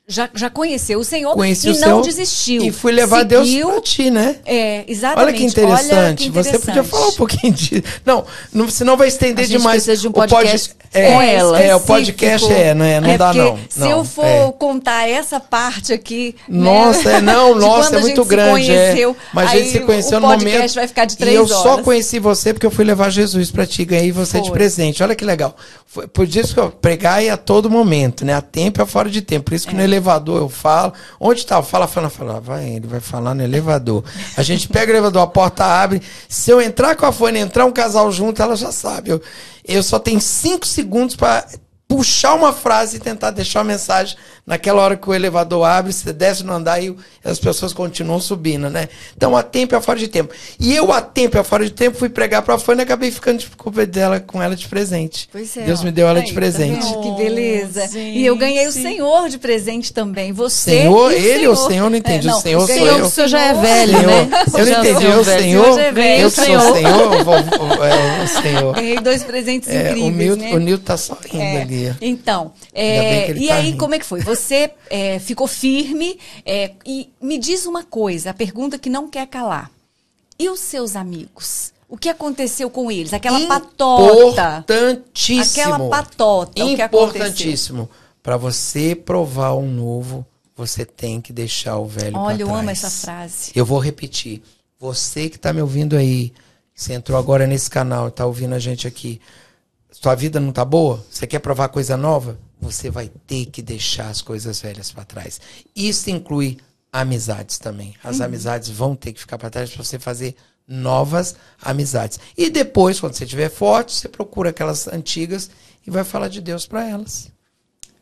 já conheceu o Senhor. Conheci e o não Senhor desistiu. E fui levar Deus para ti, né? Exatamente. Olha que interessante. Você podia falar um pouquinho disso. Não, senão vai estender demais. Precisa de um podcast com ela. O podcast não dá não. Se eu for contar essa parte aqui, nossa, é muito grande. Mas a gente se conheceu no momento. O podcast vai ficar de 3 horas. E eu só conheci você porque eu fui levar Jesus para ti, ganhei você de presente. Olha que legal. Por isso que eu pregar a todo momento, né? A tempo e a fora de tempo. Por isso que no elevador eu falo. Onde tá? Fala. Ele vai falar no elevador. A gente pega o elevador, a porta abre. Se eu entrar com a Fone, entrar um casal junto, ela já sabe. Eu só tenho 5 segundos para puxar uma frase e tentar deixar uma mensagem naquela hora que o elevador abre, você desce no andar e as pessoas continuam subindo, né? Então, a tempo e a fora de tempo. E eu, a tempo e a fora de tempo, fui pregar para a Fone e acabei ficando com ela de presente. Pois é. Deus me deu ela de presente. Tá, que beleza. E eu ganhei o Senhor de presente também. Você Senhor, ele ou o Senhor? Não entendi. O Senhor sou eu. O Senhor já é velho, né? Eu não entendi. Eu, Senhor? Eu sou o Senhor? O Senhor. Ganhei 2 presentes incríveis, né? O Nilton tá só rindo ali. Então, e aí, como é que foi? Você ficou firme e me diz uma coisa, a pergunta que não quer calar. E os seus amigos? O que aconteceu com eles? Aquela patota. Importantíssimo. Aquela patota. Importantíssimo. Para você provar um novo, você tem que deixar o velho para trás. Olha, eu amo essa frase. Eu vou repetir. Você que está me ouvindo aí, você entrou agora nesse canal, está ouvindo a gente aqui. Sua vida não tá boa? Você quer provar coisa nova? Você vai ter que deixar as coisas velhas para trás. Isso inclui amizades também. As amizades vão ter que ficar para trás para você fazer novas amizades. E depois, quando você estiver forte, você procura aquelas antigas e vai falar de Deus para elas.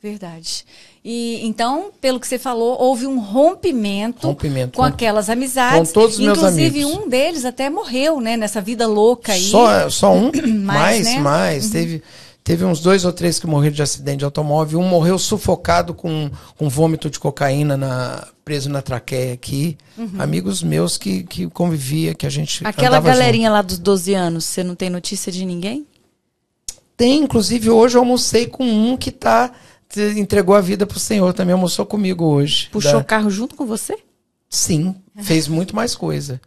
Verdade. E então, pelo que você falou, houve um rompimento com aquelas amizades. Com todos os meus amigos. Inclusive, um deles até morreu, né? Nessa vida louca aí. Só um? mais. Né? Teve uns 2 ou 3 que morreram de acidente de automóvel. Um morreu sufocado com vômito de cocaína preso na traqueia aqui. Amigos meus que convivia, que a gente Aquela galerinha junto. Lá dos 12 anos, você não tem notícia de ninguém? Tem, inclusive hoje eu almocei com um que tá entregou a vida pro Senhor, também almoçou comigo hoje. Puxou o carro junto com você? Sim, fez muito mais coisa.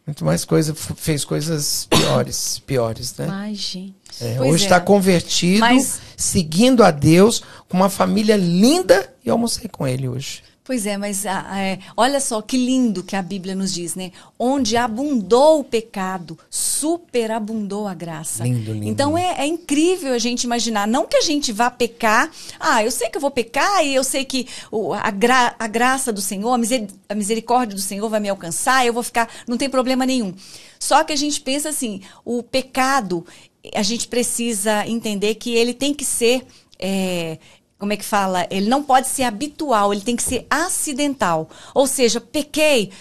Muito mais coisa, fez coisas piores, né? Ai, gente. Hoje está convertido, seguindo a Deus, com uma família linda, e eu almocei com ele hoje. Pois é, mas olha só que lindo que a Bíblia nos diz, né? Onde abundou o pecado, superabundou a graça. Lindo, lindo. Então é incrível a gente imaginar, não que a gente vá pecar, eu sei que eu vou pecar e eu sei que a graça do Senhor, a misericórdia do Senhor vai me alcançar, eu vou ficar, não tem problema nenhum. Só que a gente pensa assim, o pecado, a gente precisa entender que ele tem que ser... como é que fala? Ele não pode ser habitual, ele tem que ser acidental. Ou seja, pequei,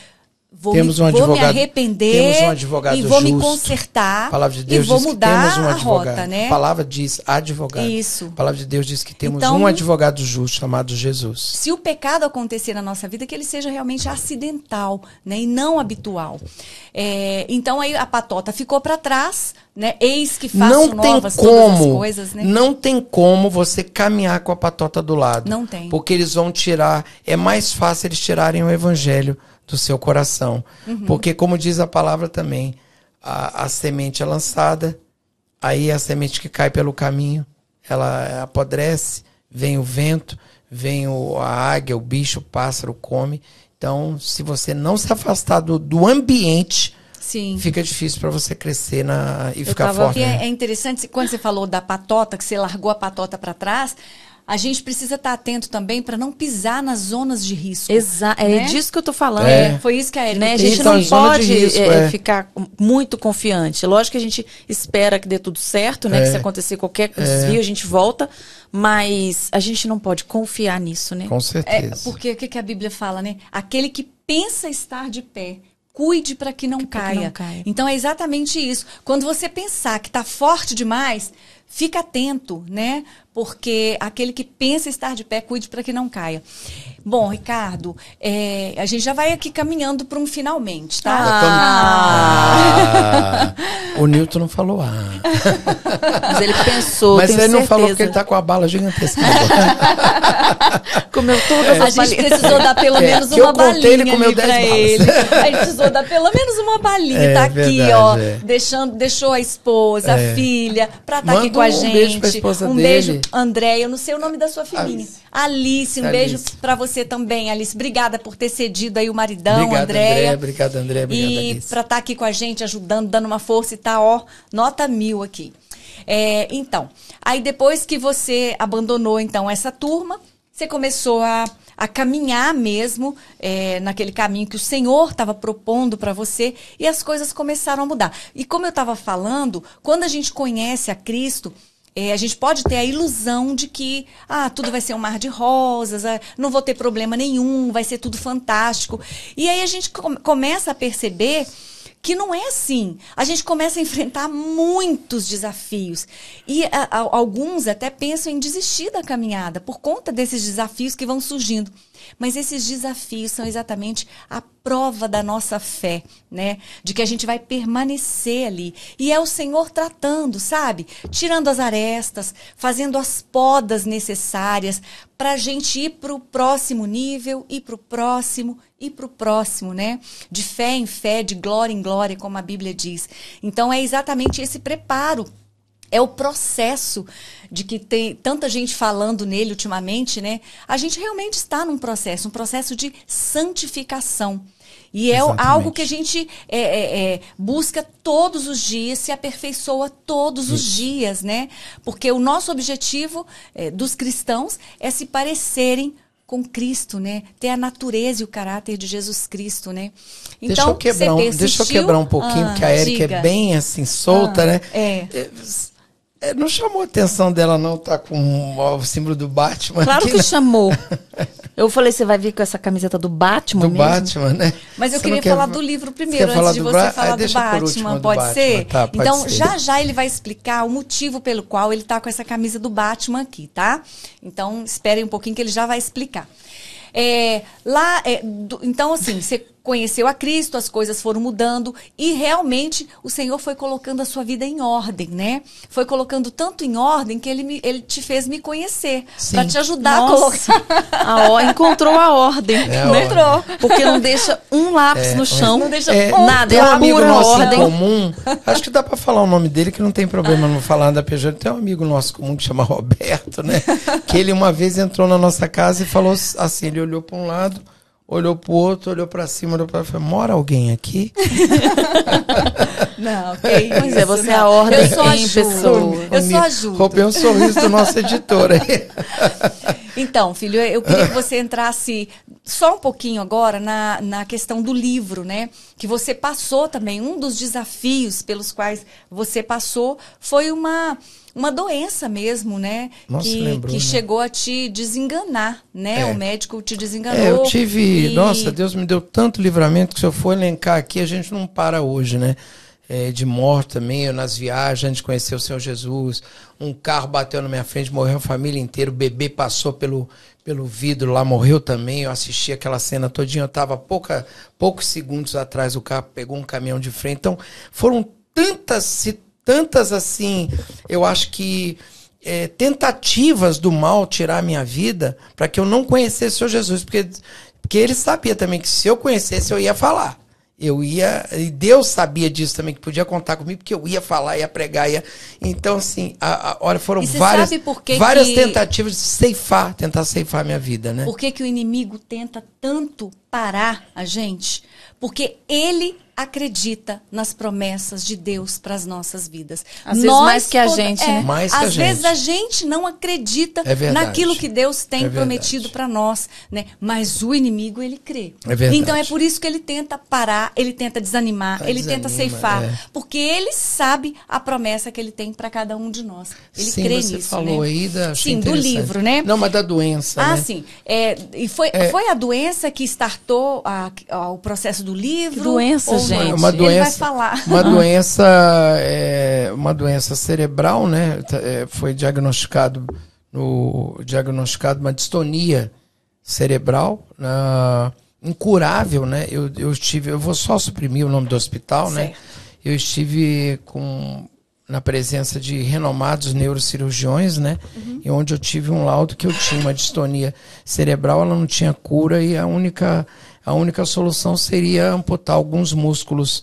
vou me arrepender e vou me consertar de Deus e vou mudar a advogado. Rota, né? A palavra diz advogado. Isso. A palavra de Deus diz que temos um advogado justo chamado Jesus. Se o pecado acontecer na nossa vida, que ele seja realmente acidental, né? E não habitual. Então aí a patota ficou para trás, né? Eis que faço novas todas as coisas, né? Não tem como você caminhar com a patota do lado. Não tem. Porque eles vão tirar, é mais fácil eles tirarem o evangelho do seu coração. Porque, como diz a palavra também, a semente é lançada, aí a semente que cai pelo caminho, ela apodrece, vem o vento, vem a águia, o bicho, o pássaro come. Então, se você não se afastar do ambiente, sim, fica difícil para você crescer e ficar forte. É interessante, quando você falou da patota, que você largou a patota para trás, a gente precisa estar atento também para não pisar nas zonas de risco. Exato, né? É disso que eu tô falando. Foi isso que a Érica A gente não pode ficar muito confiante. Lógico que a gente espera que dê tudo certo, né? Que se acontecer qualquer desvio, a gente volta. Mas a gente não pode confiar nisso, né? Com certeza. Porque o que a Bíblia fala, né? Aquele que pensa estar de pé, cuide para que não caia. Então é exatamente isso. Quando você pensar que está forte demais, fica atento, né? Porque aquele que pensa estar de pé, cuide para que não caia. Bom, Ricardo, a gente já vai aqui caminhando para um finalmente, tá? O Nilton não falou Mas ele pensou, mas ele certeza. Não falou porque ele tá com a bala gigantesca. Comeu todas as balinhas. A gente precisou dar pelo menos uma balinha ele comeu ali pra ele. A gente precisou dar pelo menos uma balinha. Tá aqui, verdade, ó. Deixou a esposa, a filha, pra estar aqui com a gente. Um beijo pra esposa dele. Beijo, Andréia. Eu não sei o nome da sua filhinha. Alice, beijo pra você também, Alice. Obrigada por ter cedido aí o maridão, Andréia. Obrigada, Andréia. Obrigada, e Alice. Pra estar aqui com a gente, ajudando, dando uma força e tá, ó, nota 1000 aqui. Então, aí depois que você abandonou, então, essa turma, você começou a caminhar mesmo naquele caminho que o Senhor estava propondo para você e as coisas começaram a mudar. E como eu estava falando, quando a gente conhece a Cristo, a gente pode ter a ilusão de que tudo vai ser um mar de rosas, não vou ter problema nenhum, vai ser tudo fantástico. E aí a gente começa a perceber que não é assim. A gente começa a enfrentar muitos desafios. E alguns até pensam em desistir da caminhada por conta desses desafios que vão surgindo. Mas esses desafios são exatamente a prova da nossa fé, né? De que a gente vai permanecer ali. E é o Senhor tratando, sabe? Tirando as arestas, fazendo as podas necessárias para a gente ir para o próximo nível, ir para o próximo, né? De fé em fé, de glória em glória, como a Bíblia diz. Então é exatamente esse preparo. É o processo de que tem tanta gente falando nele ultimamente, né? A gente realmente está num processo, um processo de santificação. E algo que a gente busca todos os dias, se aperfeiçoa todos os dias, né? Porque o nosso objetivo dos cristãos é se parecerem com Cristo, né? Ter a natureza e o caráter de Jesus Cristo, né? Então, deixa eu quebrar um pouquinho, porque a Érica é bem assim, solta, né? Não chamou a atenção dela não tá com o símbolo do Batman? Claro aqui, que né? chamou. Eu falei, você vai vir com essa camiseta do Batman do mesmo? Batman, né? Mas eu queria falar do livro primeiro, antes de você falar do Batman. Pode ser? Tá, pode então, ser. já ele vai explicar o motivo pelo qual ele tá com essa camisa do Batman aqui, tá? Então, esperem um pouquinho que ele já vai explicar. Então, assim, conheceu a Cristo, as coisas foram mudando e realmente o Senhor foi colocando a sua vida em ordem, né? Foi colocando tanto em ordem que ele te fez me conhecer, para te ajudar a colocar. Encontrou a ordem. Encontrou. Porque não deixa um lápis no chão, não deixa nada. É um amigo nosso em comum, acho que dá para falar o nome dele, que não tem problema não falar da PJ. Tem um amigo nosso comum que chama Roberto, né? Que ele uma vez entrou na nossa casa e falou assim, ele olhou para um lado, olhou pro outro, olhou pra cima, olhou pra frente. Mora alguém aqui? Não, que pois é, você é a ordem em pessoa. Eu só ajudo. Roubei um sorriso do nosso editor aí. Então, filho, eu queria que você entrasse só um pouquinho agora na questão do livro, né? Que você passou também. Um dos desafios pelos quais você passou foi uma doença mesmo, né? Nossa, lembrou, que né? chegou a te desenganar, né? O médico te desenganou. Eu tive... Nossa, Deus me deu tanto livramento que se eu for elencar aqui, a gente não para hoje, né? De morte também, eu nas viagens, a gente conheceu o Senhor Jesus, um carro bateu na minha frente, morreu a família inteira, o bebê passou pelo vidro lá, morreu também, eu assisti aquela cena todinha, eu estava poucos segundos atrás, o carro pegou um caminhão de frente, então foram tantas assim, eu acho que tentativas do mal tirar a minha vida, para que eu não conhecesse o Senhor Jesus, porque ele sabia também que se eu conhecesse, eu ia falar. E Deus sabia disso também, que podia contar comigo, porque eu ia falar, ia pregar, Então, assim, olha, foram várias tentativas de tentar ceifar a minha vida, né? Por que o inimigo tenta tanto parar a gente? Porque ele acredita nas promessas de Deus para as nossas vidas. Às vezes mais que a gente, né? Às vezes a gente não acredita naquilo que Deus tem prometido para nós, né? Mas o inimigo, ele crê. É verdade. Então é por isso que ele tenta parar, ele tenta desanimar, tenta ceifar. Porque ele sabe a promessa que ele tem para cada um de nós. Ele crê nisso, você falou, né? aí Sim, do livro, né? Não, mas da doença, né? Sim. E foi a doença que startou o processo do livro? Que doença, gente? Uma doença, ele vai falar. Uma doença cerebral, né? Foi diagnosticado uma distonia cerebral, incurável, né? Eu vou só suprimir o nome do hospital, certo, né? Eu estive na presença de renomados neurocirurgiões, né? E onde eu tive um laudo que eu tinha uma distonia cerebral, ela não tinha cura e a única solução seria amputar alguns músculos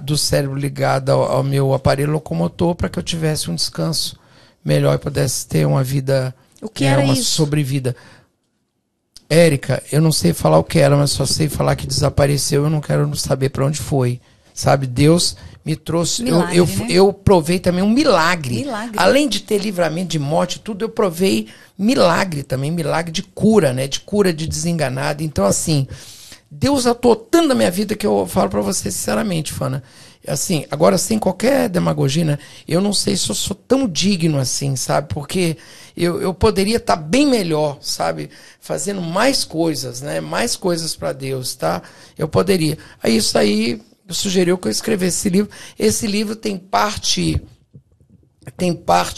do cérebro ligado ao meu aparelho locomotor para que eu tivesse um descanso melhor e pudesse ter uma vida, uma sobrevida. Érica, eu não sei falar o que era, mas só sei falar que desapareceu, eu não quero saber para onde foi. Sabe, Deus me trouxe, milagre, né? eu provei também um milagre. Além de ter livramento de morte, tudo, eu provei milagre também, milagre de cura, né? De cura de desenganado. Então, assim, Deus atuou tanto na minha vida que eu falo pra você sinceramente, Fana. Assim, agora sem qualquer demagogia, né? Eu não sei se eu sou tão digno assim, sabe? Porque eu poderia estar bem melhor, sabe? Fazendo mais coisas, né? Mais coisas pra Deus, tá? Eu poderia. Isso aí sugeriu que eu escrevesse esse livro. Esse livro tem parte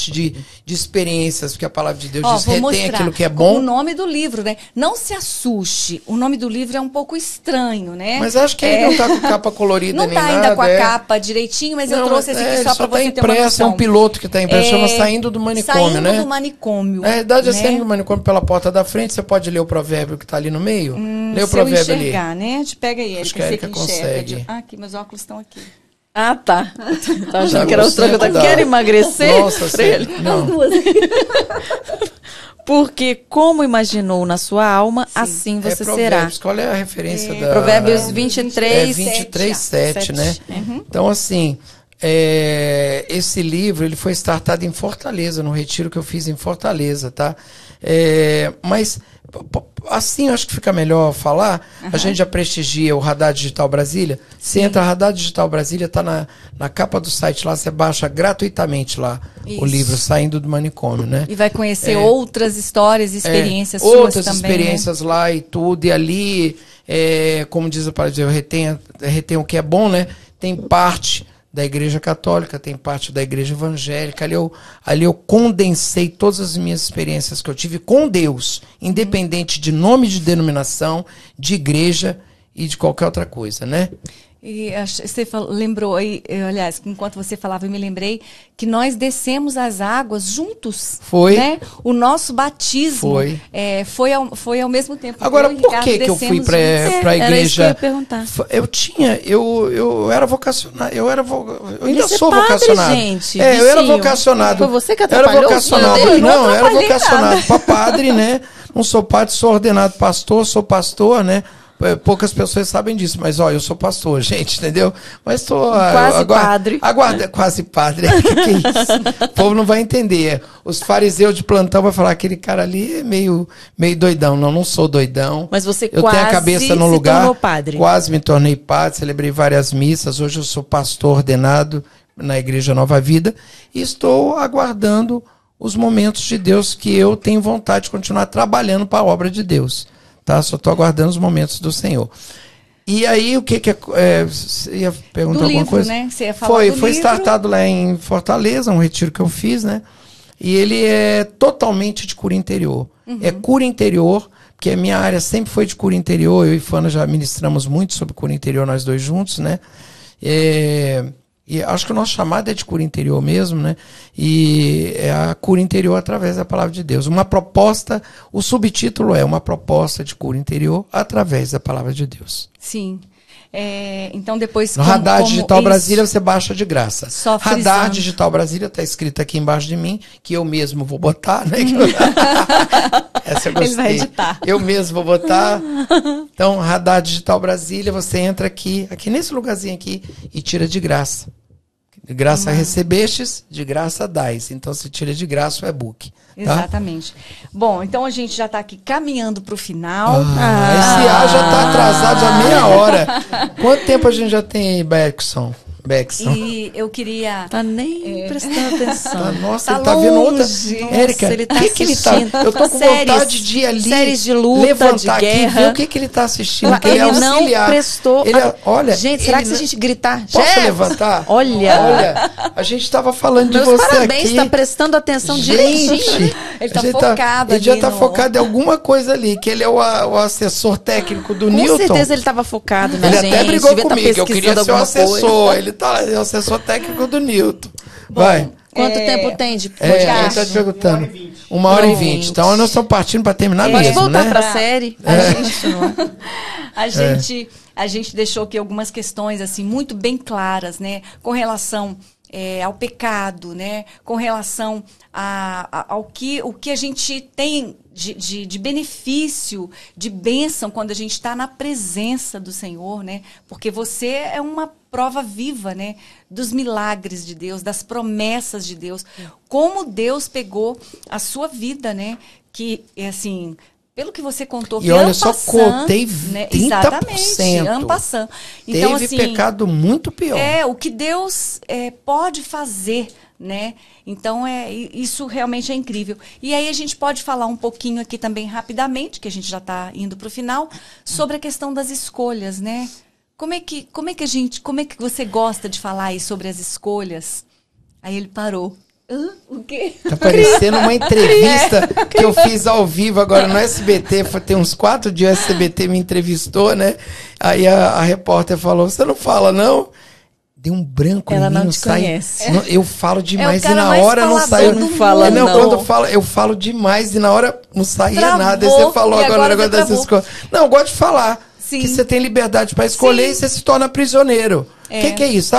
de experiências, porque a palavra de Deus diz que retém aquilo que é bom. O nome do livro, né? Não se assuste. O nome do livro é um pouco estranho, né? Mas acho que ele não tá com capa colorida nem nada. Não tá ainda com a capa direitinho, mas eu trouxe esse aqui só para você ter uma noção. É um piloto que tá impresso, chama Saindo do Manicômio, né? Saindo do Manicômio. Na verdade, Saindo do Manicômio pela porta da frente, você pode ler o provérbio que tá ali no meio? Lê o provérbio ali. Né? Pega aí, acho que a Érica consegue. Aqui, meus óculos estão aqui. Ah, tá. Tá achando que era outra coisa. Quer emagrecer? Nossa, sério. Não. Porque como imaginou na sua alma, assim você será. Qual é a referência da... Provérbios 23, 7, né? Então, assim, esse livro, ele foi startado em Fortaleza, no retiro que eu fiz em Fortaleza, tá? Mas... assim, eu acho que fica melhor falar. A gente já prestigia o Radar Digital Brasília. Você entra Radar Digital Brasília, tá na capa do site lá, você baixa gratuitamente lá o livro Saindo do Manicômio, né? E vai conhecer outras histórias e experiências suas outras também, experiências, né? Lá e tudo. E ali, como diz a palavra de Deus, retém o que é bom, né? Tem parte da Igreja Católica, tem parte da Igreja Evangélica. Ali eu condensei todas as minhas experiências que eu tive com Deus, independente de nome de denominação, de igreja e de qualquer outra coisa, né? E você lembrou aí, aliás, enquanto você falava, eu me lembrei que nós descemos as águas juntos. Foi. Né? O nosso batismo foi ao mesmo tempo. Agora, por que eu fui para a igreja? Era isso que eu ia perguntar. Eu era vocacionado, eu ainda sou padre, vocacionado. Gente, eu era vocacionado. Foi você que atrapalhou? Eu era vocacionado. Não, eu era vocacionado para padre, né? Não sou padre, sou ordenado pastor, sou pastor, né? Poucas pessoas sabem disso, mas eu sou pastor, gente, entendeu? Mas estou padre. Quase padre. Que é isso? O povo não vai entender. Os fariseus de plantão vão falar, aquele cara ali é meio doidão. Não sou doidão. Mas você eu tenho a cabeça no lugar. Tornou padre. Quase me tornei padre, celebrei várias missas. Hoje eu sou pastor ordenado na Igreja Nova Vida e estou aguardando os momentos de Deus que eu tenho vontade de continuar trabalhando para a obra de Deus. Tá? Só estou aguardando os momentos do Senhor. E aí, você ia perguntar alguma coisa? Né? Você ia falar Foi startado lá em Fortaleza, um retiro que eu fiz, né? E ele é totalmente de cura interior. Uhum. É cura interior, porque a minha área sempre foi de cura interior. Eu e Fana já ministramos muito sobre cura interior, nós dois juntos, né? E acho que o nosso chamado é de cura interior mesmo, né? E é a cura interior através da palavra de Deus. Uma proposta, o subtítulo é uma proposta de cura interior através da palavra de Deus. Sim. Então depois... No Radar Digital Brasília você baixa de graça. Só Radar Digital Brasília está escrito aqui embaixo de mim, que eu mesmo vou botar, né? Essa eu gostei. Ele vai editar. Eu mesmo vou botar. Então, Radar Digital Brasília, você entra aqui nesse lugarzinho aqui e tira de graça. De graça recebestes, de graça dais. Então, você tira de graça o e-book. Tá? Exatamente. Bom, então a gente já está aqui caminhando para o final. Esse ar já está atrasado, já meia hora. Quanto tempo a gente já tem aí, Beckson? E eu queria... Tá nem prestando atenção. Nossa, ele tá vendo outra... Érica, ele tá assistindo. Eu tô com vontade de ir ali, séries de luta, levantar de aqui e ver o que ele tá assistindo. Ele não prestou... Olha, gente, será que se a gente gritar... Posso levantar? Olha, a gente tava falando de meus você parabéns, aqui. Tá prestando atenção direitinho. Ele tá focado Ele já tá focado em alguma coisa ali, que ele é o assessor técnico do Newton. Com certeza ele tava focado na gente. Ele até brigou comigo, eu queria ser o assessor. Ele tá... É o assessor técnico do Newton. Vai. Quanto tempo tem de podcast? A gente tá te perguntando. 1h20. Então nós estamos partindo para terminar mesmo, voltar, né? Pode voltar para a série. A gente deixou aqui algumas questões assim muito bem claras, né? Com relação ao pecado, né? Com relação ao que a gente tem de benefício, de bênção quando a gente está na presença do Senhor, né? Porque você é uma prova viva, né? Dos milagres de Deus, das promessas de Deus. Como Deus pegou a sua vida, né? Que, assim... Pelo que você contou, e olha, só contei 30%. Né? Exatamente, ampassando. Então, teve assim, pecado muito pior. O que Deus pode fazer, né? Então, isso realmente é incrível. E aí a gente pode falar um pouquinho aqui também rapidamente, que a gente já está indo para o final, sobre a questão das escolhas, né? Como é que você gosta de falar aí sobre as escolhas? Aí ele parou. O quê? Tá parecendo uma entrevista que eu fiz ao vivo agora no SBT. Tem uns 4 dias o SBT me entrevistou, né? Aí a repórter falou, você não fala, não? Deu um branco em mim, não te conhece. Eu falo demais e na hora não saiu. Não fala, não. Quando eu falo demais e na hora não saía nada. Aí você falou agora o negócio das escolhas. Não, eu gosto de falar. Sim. Que você tem liberdade para escolher. Sim. E você se torna prisioneiro. O que é isso?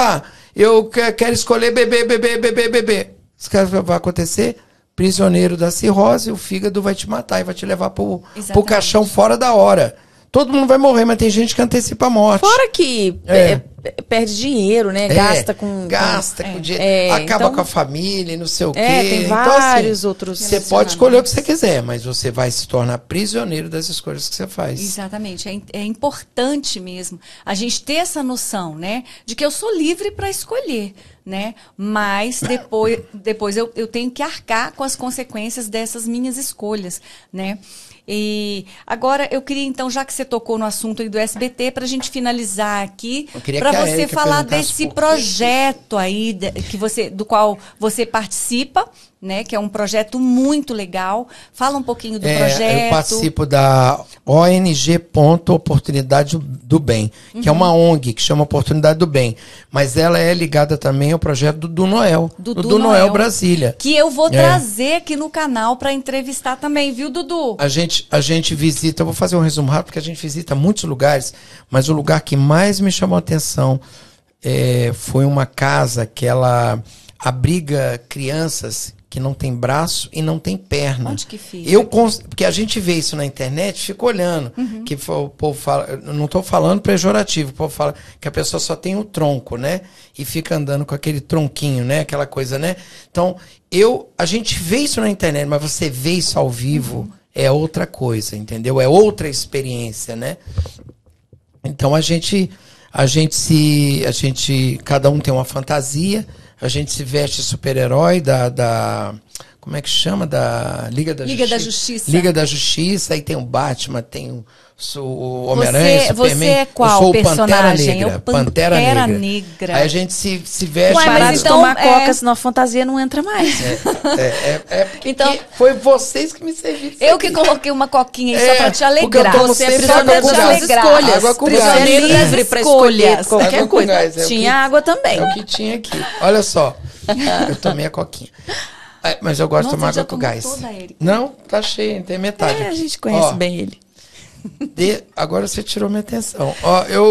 Eu quero escolher beber. Isso que vai acontecer? Prisioneiro da cirrose, o fígado vai te matar e vai te levar pro caixão fora da hora. Todo mundo vai morrer, mas tem gente que antecipa a morte. Fora que perde dinheiro, né? Gasta com dinheiro. Acaba com a família e não sei o quê. Tem vários outros. Você pode escolher o que você quiser, mas você vai se tornar prisioneiro das escolhas que você faz. Exatamente. É importante mesmo a gente ter essa noção, né? De que eu sou livre para escolher, né? Mas depois eu tenho que arcar com as consequências dessas minhas escolhas, né? E agora eu queria, então, já que você tocou no assunto aí do SBT, para a gente finalizar aqui, para você falar desse projeto aí do qual você participa, né? Que é um projeto muito legal. Fala um pouquinho do projeto. Eu participo da ONG Oportunidade do Bem, que é uma ONG que chama Oportunidade do Bem, mas ela é ligada também ao projeto do Noel, do Noel Brasília. Que eu vou trazer aqui no canal para entrevistar também, viu, Dudu? A gente visita, eu vou fazer um resumo rápido, porque a gente visita muitos lugares, mas o lugar que mais me chamou a atenção foi uma casa que ela abriga crianças que não tem braço e não tem perna. Onde que fica? Porque a gente vê isso na internet, fica olhando. Que o povo fala, eu não estou falando pejorativo, o povo fala que a pessoa só tem o tronco, né? E fica andando com aquele tronquinho, né? Aquela coisa, né? Então, a gente vê isso na internet, mas você vê isso ao vivo, é outra coisa, entendeu? É outra experiência, né? Então, cada um tem uma fantasia. A gente se veste super-herói como é que chama? Da Liga da Justiça. Liga da Justiça. Aí tem o Batman, tem o Homem-Aranha, o Superman. Você é qual eu sou personagem? o Pantera Negra. Aí a gente se veste... Parar de tomar coca, senão a fantasia não entra mais. Porque então, foi vocês que me serviram. Eu que coloquei uma coquinha aí só pra te alegrar. Você é prisioneiro das escolhas. Água com prisioneiro livre pra escolher qualquer água coisa. Gás, tinha água também. É o que tinha aqui. Olha só. Eu tomei a coquinha. Mas eu gosto de tomar água com gás. Não, tá cheio, tem metade. A gente conhece bem ele. Agora você tirou minha atenção.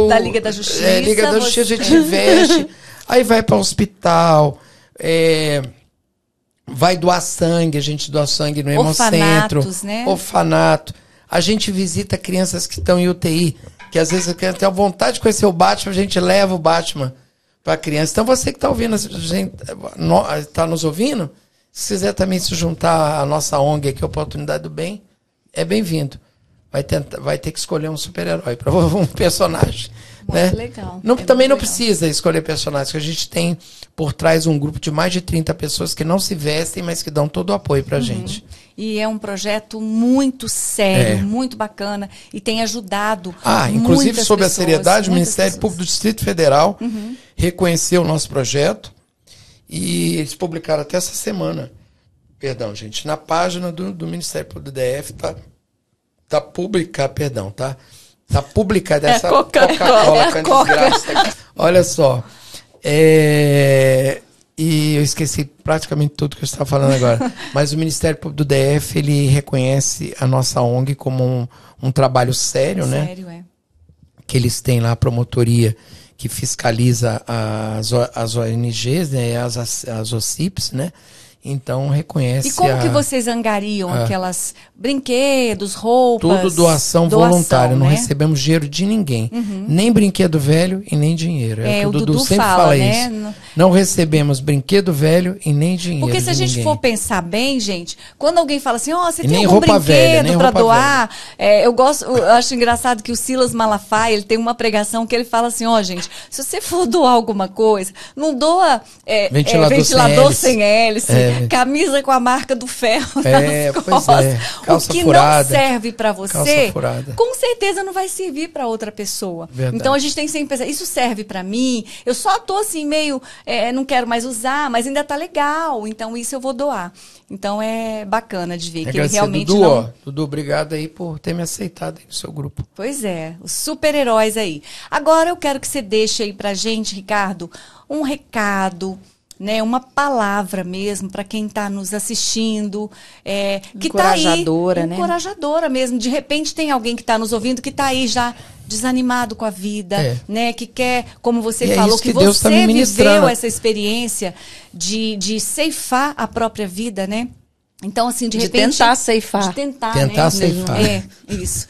Da Liga da Justiça. Liga da Justiça, a gente veste. Aí vai para o hospital. Vai doar sangue. A gente doa sangue no Hemocentro. Né? Orfanato. A gente visita crianças que estão em UTI. Que às vezes a criança tem a vontade de conhecer o Batman. A gente leva o Batman para a criança. Então você que está ouvindo, está nos ouvindo, se quiser também se juntar à nossa ONG aqui, Oportunidade do Bem, é bem-vindo. Vai ter que escolher um super-herói para um personagem. Muito né? legal. Também não precisa escolher personagens, que a gente tem por trás um grupo de mais de 30 pessoas que não se vestem, mas que dão todo o apoio para a gente. E é um projeto muito sério, muito bacana, e tem ajudado inclusive sob a seriedade, o Ministério pessoas. Público do Distrito Federal reconheceu o nosso projeto e eles publicaram até essa semana. Perdão, gente, na página do Ministério Público do DF tá publicada essa Coca-Cola com a desgraça aqui. Olha só. E eu esqueci praticamente tudo que eu estava falando agora. Mas o Ministério Público do DF, ele reconhece a nossa ONG como um trabalho sério, né? Sério, Que eles têm lá a promotoria que fiscaliza as ONGs, né? As OCIPs, né? Então, reconhece. E como que vocês angariam aquelas brinquedos, roupas? Tudo doação voluntária. Não recebemos dinheiro de ninguém. Nem brinquedo velho e nem dinheiro. É o que o Dudu sempre fala isso. Né? Não recebemos brinquedo velho e nem dinheiro. Porque se a gente for pensar bem, gente, quando alguém fala assim, você tem algum brinquedo para doar? Eu acho engraçado que o Silas Malafaia, ele tem uma pregação que ele fala assim, gente, se você for doar alguma coisa, não doa ventilador sem hélice. Camisa com a marca do ferro nas costas. Calça o que furada, não serve para você, com certeza não vai servir para outra pessoa. Verdade. Então a gente tem que sempre pensar, isso serve para mim? Eu só tô assim meio, não quero mais usar, mas ainda tá legal, então isso eu vou doar. Então é bacana de ver que ele realmente Dudu, obrigado aí por ter me aceitado aí no seu grupo. Pois é, os super-heróis aí. Agora eu quero que você deixe aí pra gente, Ricardo, um recado, né, uma palavra mesmo para quem está nos assistindo, que está aí, encorajadora mesmo. De repente tem alguém que está nos ouvindo que está aí já desanimado com a vida, né, que quer, como você falou, que você viveu essa experiência de ceifar a própria vida, né? Então, assim, de repente... tentar ceifar. De tentar ceifar. Isso.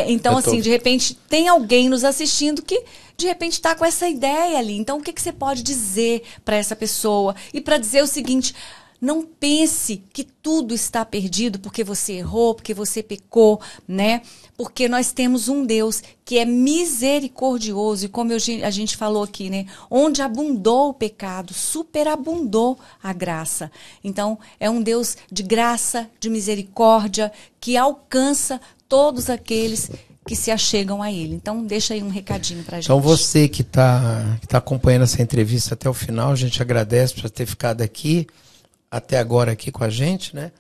Então, assim, de repente, tem alguém nos assistindo que, de repente, está com essa ideia ali. Então, o que você pode dizer para essa pessoa? E para dizer o seguinte, Não pense que tudo está perdido porque você errou, porque você pecou, né? Porque nós temos um Deus que é misericordioso e como a gente falou aqui, né? Onde abundou o pecado, superabundou a graça. Então, é um Deus de graça, de misericórdia, que alcança todos aqueles que se achegam a Ele. Então, deixa aí um recadinho pra gente. Então, você que tá acompanhando essa entrevista até o final, a gente agradece por ter ficado aqui, até agora aqui com a gente, né?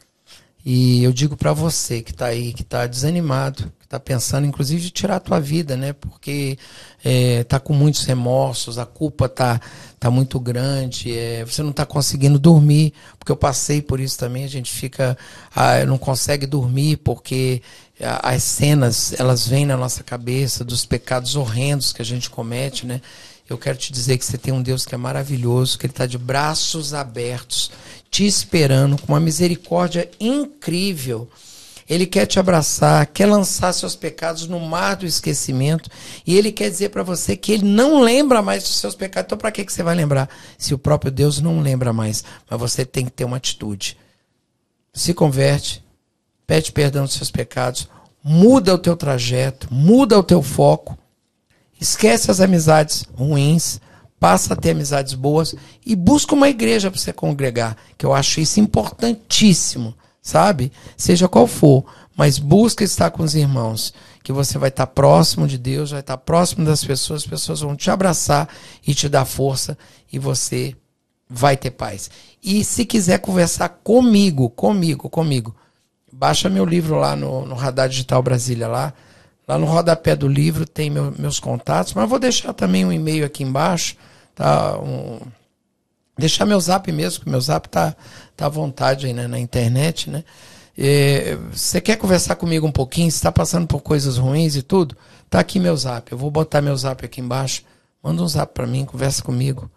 E eu digo para você que está aí, que está desanimado, que está pensando inclusive de tirar a tua vida, né? Porque tá com muitos remorsos, a culpa tá muito grande, você não está conseguindo dormir, porque eu passei por isso também, a gente fica, não consegue dormir porque as cenas, elas vêm na nossa cabeça dos pecados horrendos que a gente comete, né? Eu quero te dizer que você tem um Deus que é maravilhoso, que Ele está de braços abertos, te esperando, com uma misericórdia incrível. Ele quer te abraçar, quer lançar seus pecados no mar do esquecimento, e Ele quer dizer para você que Ele não lembra mais dos seus pecados. Então, para que você vai lembrar? Se o próprio Deus não lembra mais. Mas você tem que ter uma atitude. Se converte, pede perdão dos seus pecados, muda o teu trajeto, muda o teu foco, esquece as amizades ruins, passa a ter amizades boas e busca uma igreja para você congregar, que eu acho isso importantíssimo, sabe? Seja qual for, mas busca estar com os irmãos, que você vai estar próximo de Deus, vai estar próximo das pessoas, as pessoas vão te abraçar e te dar força e você vai ter paz. E se quiser conversar comigo, baixa meu livro lá no Radar Digital Brasília lá no rodapé do livro tem meus contatos, mas vou deixar também um e-mail aqui embaixo, tá? Deixar meu zap mesmo, porque meu zap tá à vontade aí, né, na internet, né? Você quer conversar comigo um pouquinho? Você está passando por coisas ruins e tudo? Tá aqui meu zap, eu vou botar meu zap aqui embaixo, manda um zap para mim, conversa comigo,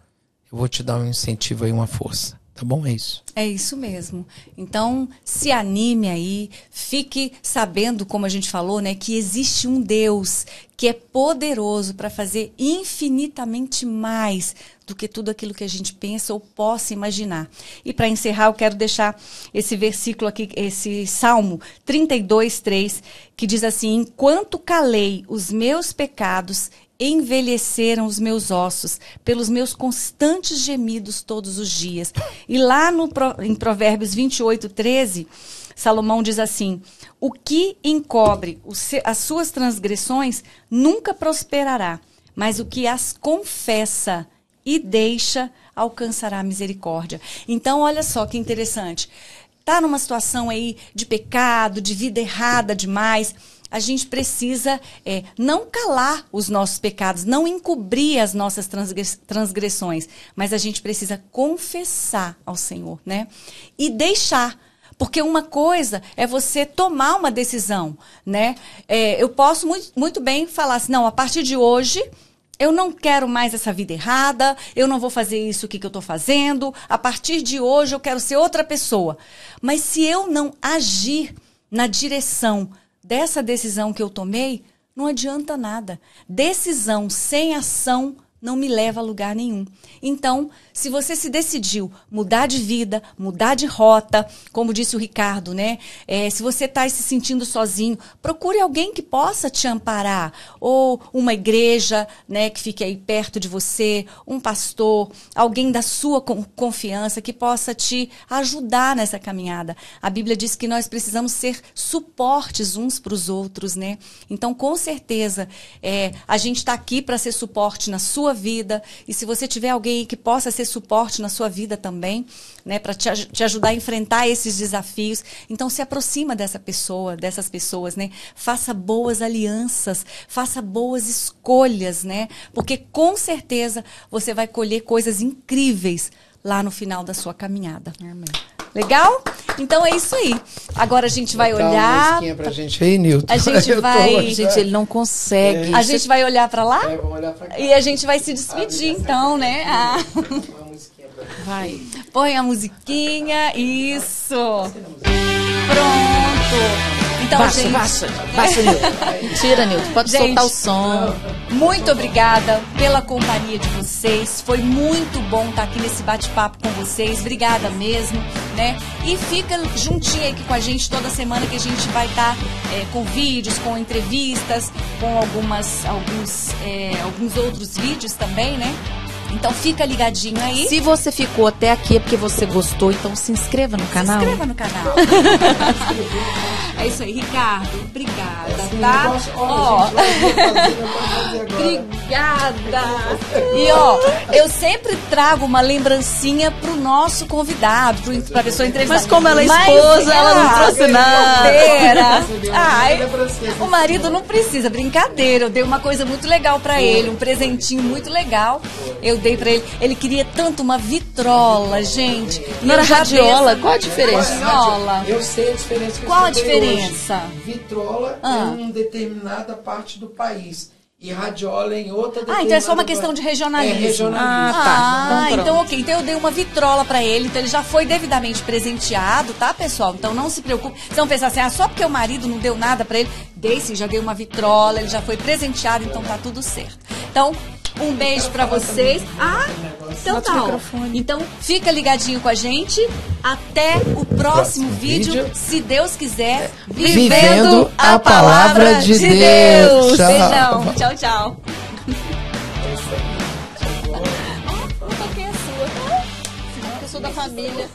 eu vou te dar um incentivo aí, uma força. Tá bom? É isso. É isso mesmo. Então, se anime aí, fique sabendo, como a gente falou, né, que existe um Deus que é poderoso para fazer infinitamente mais do que tudo aquilo que a gente pensa ou possa imaginar. E para encerrar, eu quero deixar esse versículo aqui, esse Salmo 32:3, que diz assim: enquanto calei os meus pecados, envelheceram os meus ossos pelos meus constantes gemidos todos os dias. E lá em Provérbios 28:13, Salomão diz assim: o que encobre as suas transgressões nunca prosperará, mas o que as confessa e deixa alcançará a misericórdia. Então, olha só que interessante. Tá numa situação aí de pecado, de vida errada demais, a gente precisa não calar os nossos pecados, não encobrir as nossas transgressões, mas a gente precisa confessar ao Senhor, né? E deixar, porque uma coisa é você tomar uma decisão, né? Eu posso muito bem falar assim, não, a partir de hoje eu não quero mais essa vida errada, eu não vou fazer isso que eu estou fazendo, a partir de hoje eu quero ser outra pessoa. Mas se eu não agir na direção dessa decisão que eu tomei, não adianta nada. Decisão sem ação não me leva a lugar nenhum. Então, se você se decidiu mudar de vida, mudar de rota, como disse o Ricardo, né? Se você está se sentindo sozinho, procure alguém que possa te amparar. Ou uma igreja, né, que fique aí perto de você, um pastor, alguém da sua confiança que possa te ajudar nessa caminhada. A Bíblia diz que nós precisamos ser suportes uns para os outros, né? Então, com certeza, a gente está aqui para ser suporte na sua vida, e se você tiver alguém que possa ser suporte na sua vida também, né, para te ajudar a enfrentar esses desafios, então se aproxima dessas pessoas, né? Faça boas alianças, faça boas escolhas, né? Porque com certeza você vai colher coisas incríveis lá no final da sua caminhada. Amém. Legal? Então é isso aí. Agora a gente vai olhar. Uma musiquinha pra gente aí, Nilton. A gente vai. Gente, ele não consegue. A gente vai olhar pra lá? Vamos olhar pra cá. E a gente vai se despedir, então, né? Uma musiquinha pra gente. Vai. Põe a musiquinha. Isso. Pronto. Então, baixa, Nilton. Tira, Nilton. Pode soltar o som. Muito obrigada pela companhia de vocês. Foi muito bom estar aqui nesse bate-papo com vocês. Obrigada mesmo, né? E fica juntinho aqui com a gente toda semana que a gente vai estar com vídeos, com entrevistas, com alguns outros vídeos também, né? Então fica ligadinho aí. Se você ficou até aqui é porque você gostou, então se inscreva no canal. Se inscreva no canal. É isso aí, Ricardo. Obrigada, tá? Ó. Obrigada. E ó, eu sempre trago uma lembrancinha pro nosso convidado, pra pessoa entrevistar. Mas como ela é esposa, ela não trouxe nada. Ai, o marido não precisa, brincadeira. Eu dei uma coisa muito legal pra ele, um presentinho muito legal. Eu dei pra ele. Ele queria tanto uma vitrola, gente. Não era radiola? Qual a diferença? Radiola. Eu sei a diferença. Qual a diferença? Vitrola é em determinada parte do país. E radiola em outra determinada. Então é só uma questão de regionalismo. É regionalismo. Então ok. Então eu dei uma vitrola pra ele. Então ele já foi devidamente presenteado, tá, pessoal? Então não se preocupe. Vocês vão pensar assim, só porque o marido não deu nada pra ele. Dei sim, já dei uma vitrola, ele já foi presenteado, então tá tudo certo. Então, um beijo pra vocês. Então tá. Então fica ligadinho com a gente. Até o próximo vídeo, se Deus quiser. Vivendo a palavra de Deus. Beijão. Tchau, tchau. Não toquei a sua, tá? Senão eu sou da família.